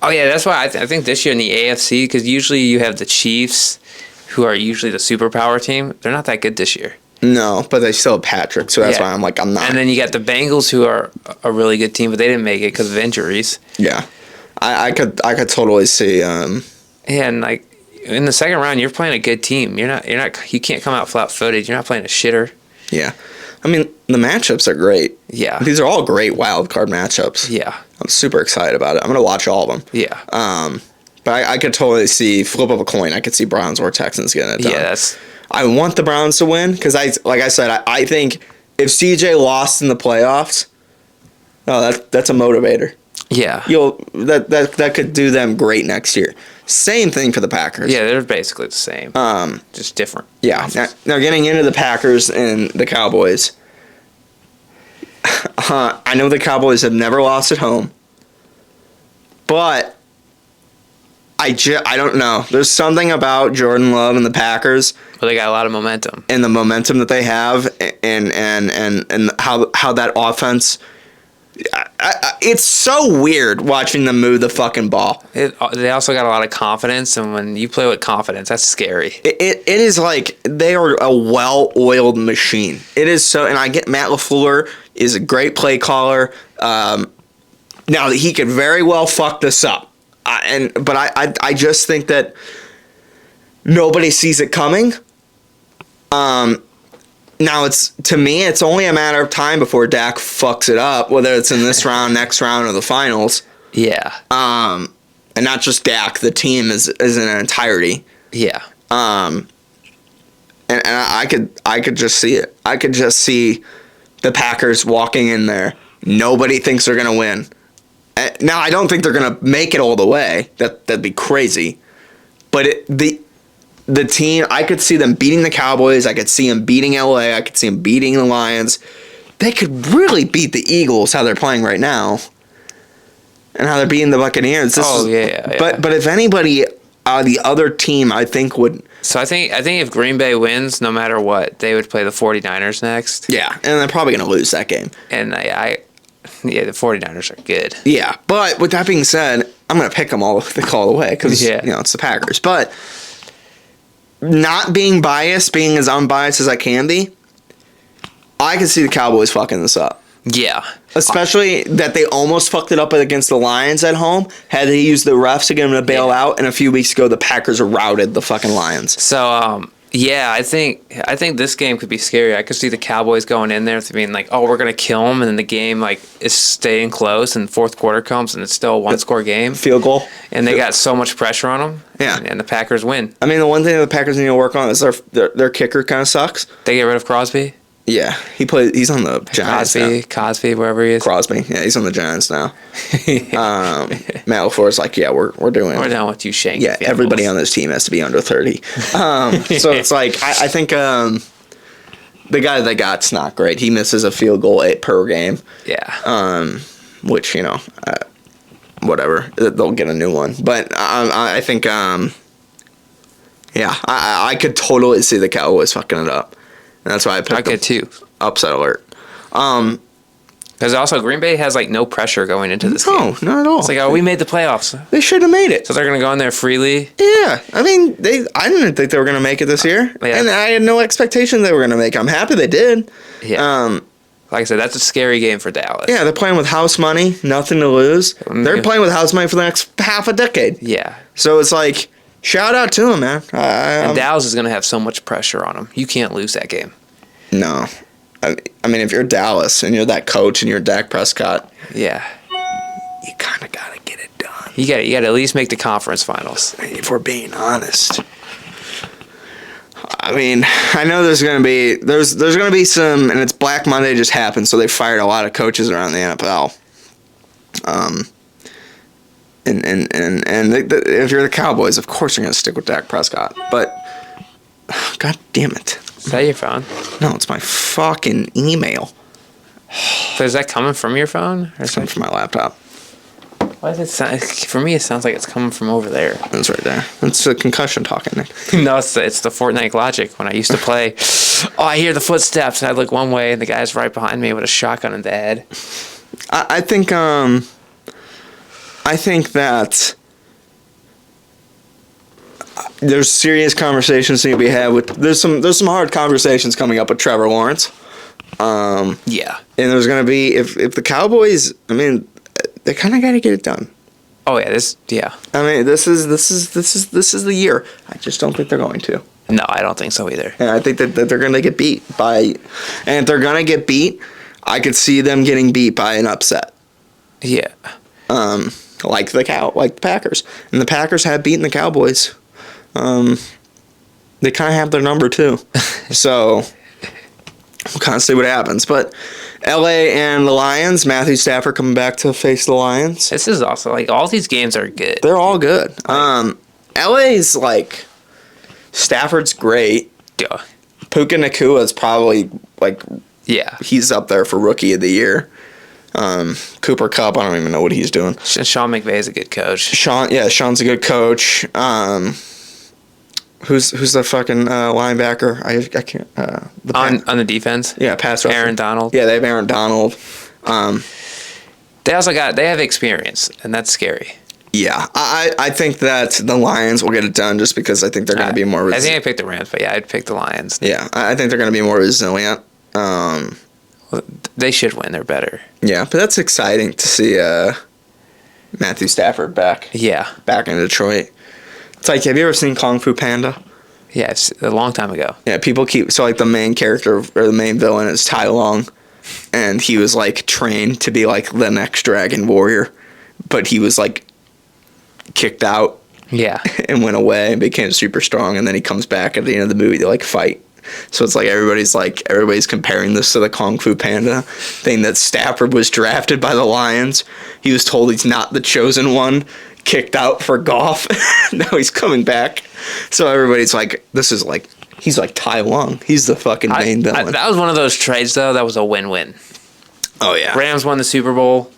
Oh yeah, that's why I think this year in the AFC, because usually you have the Chiefs, who are usually the superpower team. They're not that good this year. No, but they still have Patrick, so that's why I'm not. And then you got the Bengals, who are a really good team, but they didn't make it because of injuries. Yeah, I could totally see. Yeah, and in the second round, you're playing a good team. You can't come out flat-footed. You're not playing a shitter. Yeah, I mean the matchups are great. Yeah, these are all great wild card matchups. Yeah, I'm super excited about it. I'm gonna watch all of them. Yeah. But I could totally see flip of a coin. I could see Browns or Texans getting it done. Yeah, I want the Browns to win because like I said, I think if CJ lost in the playoffs, that's a motivator. Yeah. That could do them great next year. Same thing for the Packers. Yeah, they're basically the same. Just different. Yeah. Now getting into the Packers and the Cowboys. I know the Cowboys have never lost at home, but I don't know. There's something about Jordan Love and the Packers. Well, they got a lot of momentum. And the momentum that they have, and how that offense. It's so weird watching them move the fucking ball. They also got a lot of confidence, and when you play with confidence, that's scary. It is like they are a well-oiled machine. It is so, and I get Matt LaFleur is a great play caller. Now he could very well fuck this up, but I just think that nobody sees it coming. Now to me, it's only a matter of time before Dak fucks it up, whether it's in this round, next round, or the finals. Yeah. And not just Dak, the team is in an entirety. Yeah. And I could just see it. I could just see the Packers walking in there. Nobody thinks they're gonna win. Now I don't think they're gonna make it all the way. That'd be crazy. But the team, I could see them beating the Cowboys. I could see them beating LA. I could see them beating the Lions. They could really beat the Eagles how they're playing right now, and how they're beating the Buccaneers. Yeah. But if anybody, the other team, I think would. So I think if Green Bay wins, no matter what, they would play the 49ers next. Yeah, and they're probably going to lose that game. And the 49ers are good. Yeah, but with that being said, I'm going to pick them all the way because it's the Packers. But not being biased, being as unbiased as I can be, I can see the Cowboys fucking this up. Yeah. Especially that they almost fucked it up against the Lions at home. Had they used the refs to get them to bail out, and a few weeks ago the Packers routed the fucking Lions. So, I think this game could be scary. I could see the Cowboys going in there being like, "Oh, we're gonna kill them," and then the game is staying close, and fourth quarter comes, and it's still a one-score game, field goal, and they got so much pressure on them. Yeah, and the Packers win. I mean, the one thing that the Packers need to work on is their kicker kind of sucks. They get rid of Crosby. Yeah, he's on the Giants Cosby, wherever he is. Crosby, yeah, he's on the Giants now. Matt LaFleur's like, yeah, we're doing. We're done with you, Shank. Yeah, everybody on this team has to be under 30. So it's like I think the guy they got's not great. He misses a field goal per game. Yeah. Which whatever, they'll get a new one. But I think I could totally see the Cowboys fucking it up. And that's why I picked them. too. Upset alert. Because also Green Bay has no pressure going into this game. No, not at all. It's like, we made the playoffs. They should have made it. So they're going to go in there freely. Yeah, I mean, I didn't think they were going to make it this year, and I had no expectation they were going to make it. I'm happy they did. Yeah. Like I said, that's a scary game for Dallas. Yeah, they're playing with house money, nothing to lose. They're playing with house money for the next half a decade. Yeah. So it's like, shout out to them, man. And Dallas is going to have so much pressure on them. You can't lose that game. No. I mean, if you're Dallas and you're that coach and you're Dak Prescott, yeah, you kind of got to get it done. You got to at least make the conference finals. If we're being honest. I mean, I know there's gonna be some, and it's Black Monday just happened, so they fired a lot of coaches around the NFL. If you're the Cowboys, of course you're gonna stick with Dak Prescott. But God damn it! Is that your phone? No, it's my fucking email. But is that coming from your phone? Or it's coming from my laptop. Why does it sound? For me, it sounds like it's coming from over there. It's right there. It's a concussion talking, Nick. No, it's the Fortnite logic. When I used to play, I hear the footsteps, and I look one way, and the guy's right behind me with a shotgun in the head. I think that there's serious conversations to be had with. There's some hard conversations coming up with Trevor Lawrence. Yeah, and there's gonna be if the Cowboys. I mean, they kind of got to get it done. Oh yeah, I mean, this is the year. I just don't think they're going to. No, I don't think so either. And I think that they're gonna get beat by, and if they're gonna get beat, I could see them getting beat by an upset. Yeah. like the Packers. And the Packers have beaten the Cowboys. They kind of have their number too. So we'll kind of see what happens. But LA and the Lions, Matthew Stafford coming back to face the Lions. This is also, like, all these games are good. They're all good. LA's like, Stafford's great. Yeah. Puka Nakua's probably, like, Yeah. he's up there for Rookie of the Year. Cooper Kupp, I don't even know what he's doing. Sean McVay's a good coach. Sean's a good coach. Who's the fucking linebacker? I can't. On the defense? Yeah, pass rusher. Aaron Donald. Yeah, they have Aaron Donald. They have experience, and that's scary. Yeah, I think that the Lions will get it done just because I think they're going to be more resilient. I think I picked the Rams, but yeah, I'd pick the Lions. Yeah, I think they're going to be more resilient. They should win. They're better. Yeah, but that's exciting to see Matthew Stafford back. Yeah. Back in Detroit. It's like, have you ever seen Kung Fu Panda? Yeah, it's a long time ago. Yeah, people so like the main character or the main villain is Tai Lung, and he was like trained to be like the next Dragon Warrior, but he was like kicked out. Yeah. And went away and became super strong, and then he comes back at the end of the movie to like fight. So it's like everybody's comparing this to the Kung Fu Panda thing, that Stafford was drafted by the Lions. He was told he's not the chosen one, kicked out for golf. Now he's coming back. So everybody's like, he's like Tai Lung. He's the fucking main villain. That was one of those trades, though. That was a win-win. Oh, yeah. Rams won the Super Bowl,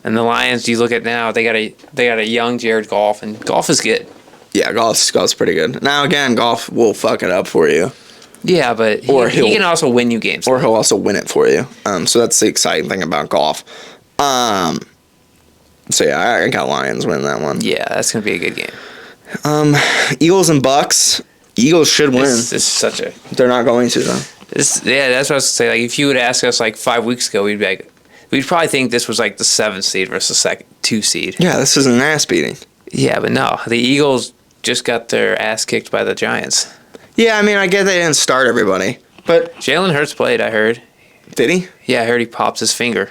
and the Lions, you look at now, they got a young Jared Goff, and Goff is good. Yeah, Goff's pretty good. Now, again, Goff will fuck it up for you. Yeah, but he can also win you games. Or he'll also win it for you. So that's the exciting thing about Goff. So yeah, I got Lions winning that one. Yeah, that's gonna be a good game. Eagles and Bucks. Eagles should win. This is such a. They're not going to though. That's what I was gonna say. Like, if you would ask us like 5 weeks ago, we'd probably think this was like the 7th seed versus the 2 seed. Yeah, this is an ass beating. Yeah, but no, the Eagles just got their ass kicked by the Giants. Yeah, I mean, I get they didn't start everybody, but Jalen Hurts played. I heard. Did he? Yeah, I heard he popped his finger.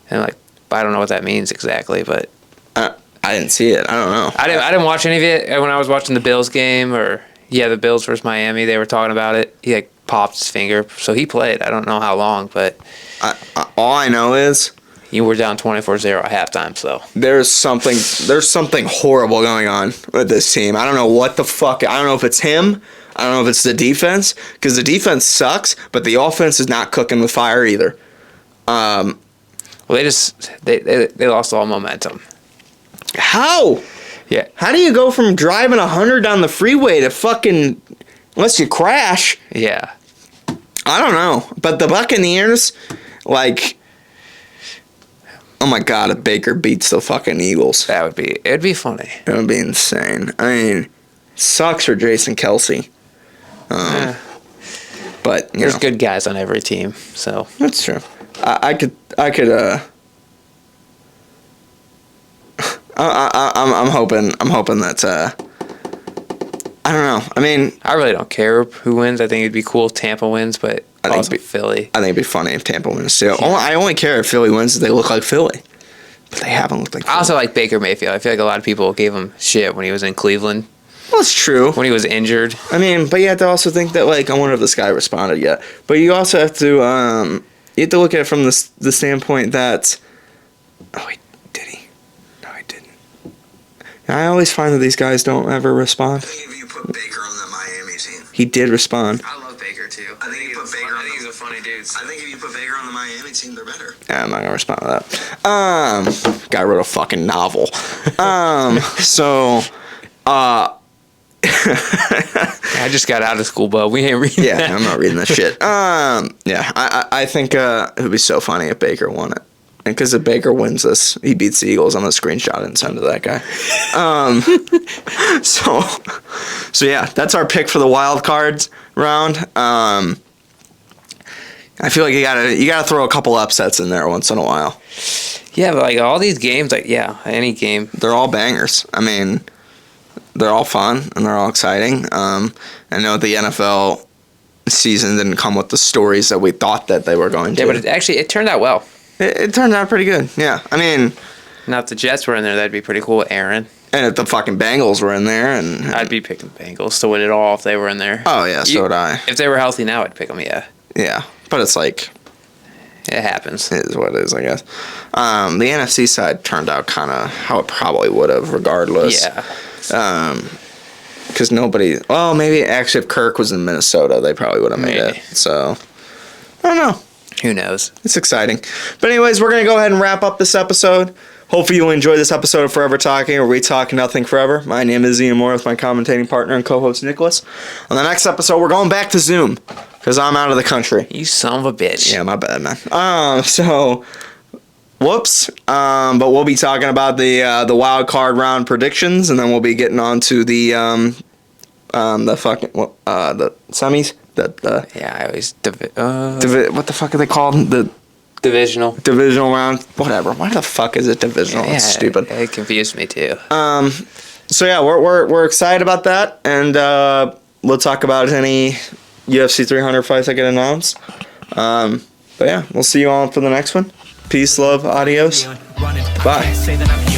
And like, I don't know what that means exactly, but I didn't see it. I don't know. I didn't watch any of it when I was watching the Bills game, or the Bills versus Miami. They were talking about it. He like popped his finger, so he played. I don't know how long, but all I know is you were down 24-0 at halftime. So there's something horrible going on with this team. I don't know what the fuck. I don't know if it's him. I don't know if it's the defense, because the defense sucks, but the offense is not cooking with fire either. Well, they lost all momentum. How? Yeah. How do you go from driving 100 down the freeway to fucking, unless you crash? Yeah. I don't know. But the Buccaneers, like, oh my God, if Baker beats the fucking Eagles. It'd be funny. It would be insane. I mean, sucks for Jason Kelsey. But there's good guys on every team, so that's true. I'm hoping that I don't know. I mean, I really don't care who wins. I think it'd be cool if Tampa wins, but also Philly. I think it'd be funny if Tampa wins too. Yeah. I only care if Philly wins if they look like Philly, but they haven't looked like Philly. I also like Baker Mayfield. I feel like a lot of people gave him shit when he was in Cleveland. Well, it's true. When he was injured. I mean, but you have to also think that, like, I wonder if this guy responded yet. But you also have to look at it from the standpoint that, oh, wait, did he? No, he didn't. I always find that these guys don't ever respond. I think if you put Baker on the Miami team. He did respond. I love Baker, too. I think he's a funny dude. I think if you put Baker on the Miami team, they're better. Yeah, I'm not going to respond to that. Guy wrote a fucking novel. I just got out of school, but we ain't reading that. Yeah, I'm not reading that shit. I think it would be so funny if Baker won it. And because if Baker wins this, he beats the Eagles, I'm going to screenshot it and send it to that guy. So yeah, that's our pick for the wild cards round. I feel like you gotta throw a couple upsets in there once in a while. Yeah, but like all these games, any game. They're all bangers. I mean, they're all fun and they're all exciting. I know the NFL season didn't come with the stories that we thought that they were going to. Yeah, but it turned out well. It turned out pretty good. Yeah, I mean, Now, if the Jets were in there, that'd be pretty cool. Aaron. And if the fucking Bengals were in there, and I'd be picking Bengals to win it all if they were in there. Oh yeah, so would I. If they were healthy now, I'd pick them. Yeah. Yeah, but it's like it happens. It is what it is, I guess. The NFC side turned out kind of how it probably would have, regardless. Yeah. Because nobody. Well, maybe actually, if Kirk was in Minnesota, they probably would have made it. So I don't know. Who knows? It's exciting. But anyways, we're gonna go ahead and wrap up this episode. Hopefully you'll enjoy this episode of Forever Talking, where we talk nothing forever. My name is Ian Moore with my commentating partner and co-host Nicholas. On the next episode, we're going back to Zoom because I'm out of the country. You son of a bitch. Yeah, my bad, man. So, whoops. But we'll be talking about the wild card round predictions, and then we'll be getting on to the semis. Yeah, I always what the fuck are they called? The divisional round, whatever. Why the fuck is it divisional? Yeah, it's stupid. It confused me too. So yeah, we're excited about that, and we'll talk about any UFC 300 fights that get announced. But yeah, we'll see you all for the next one. Peace, love, adios, bye.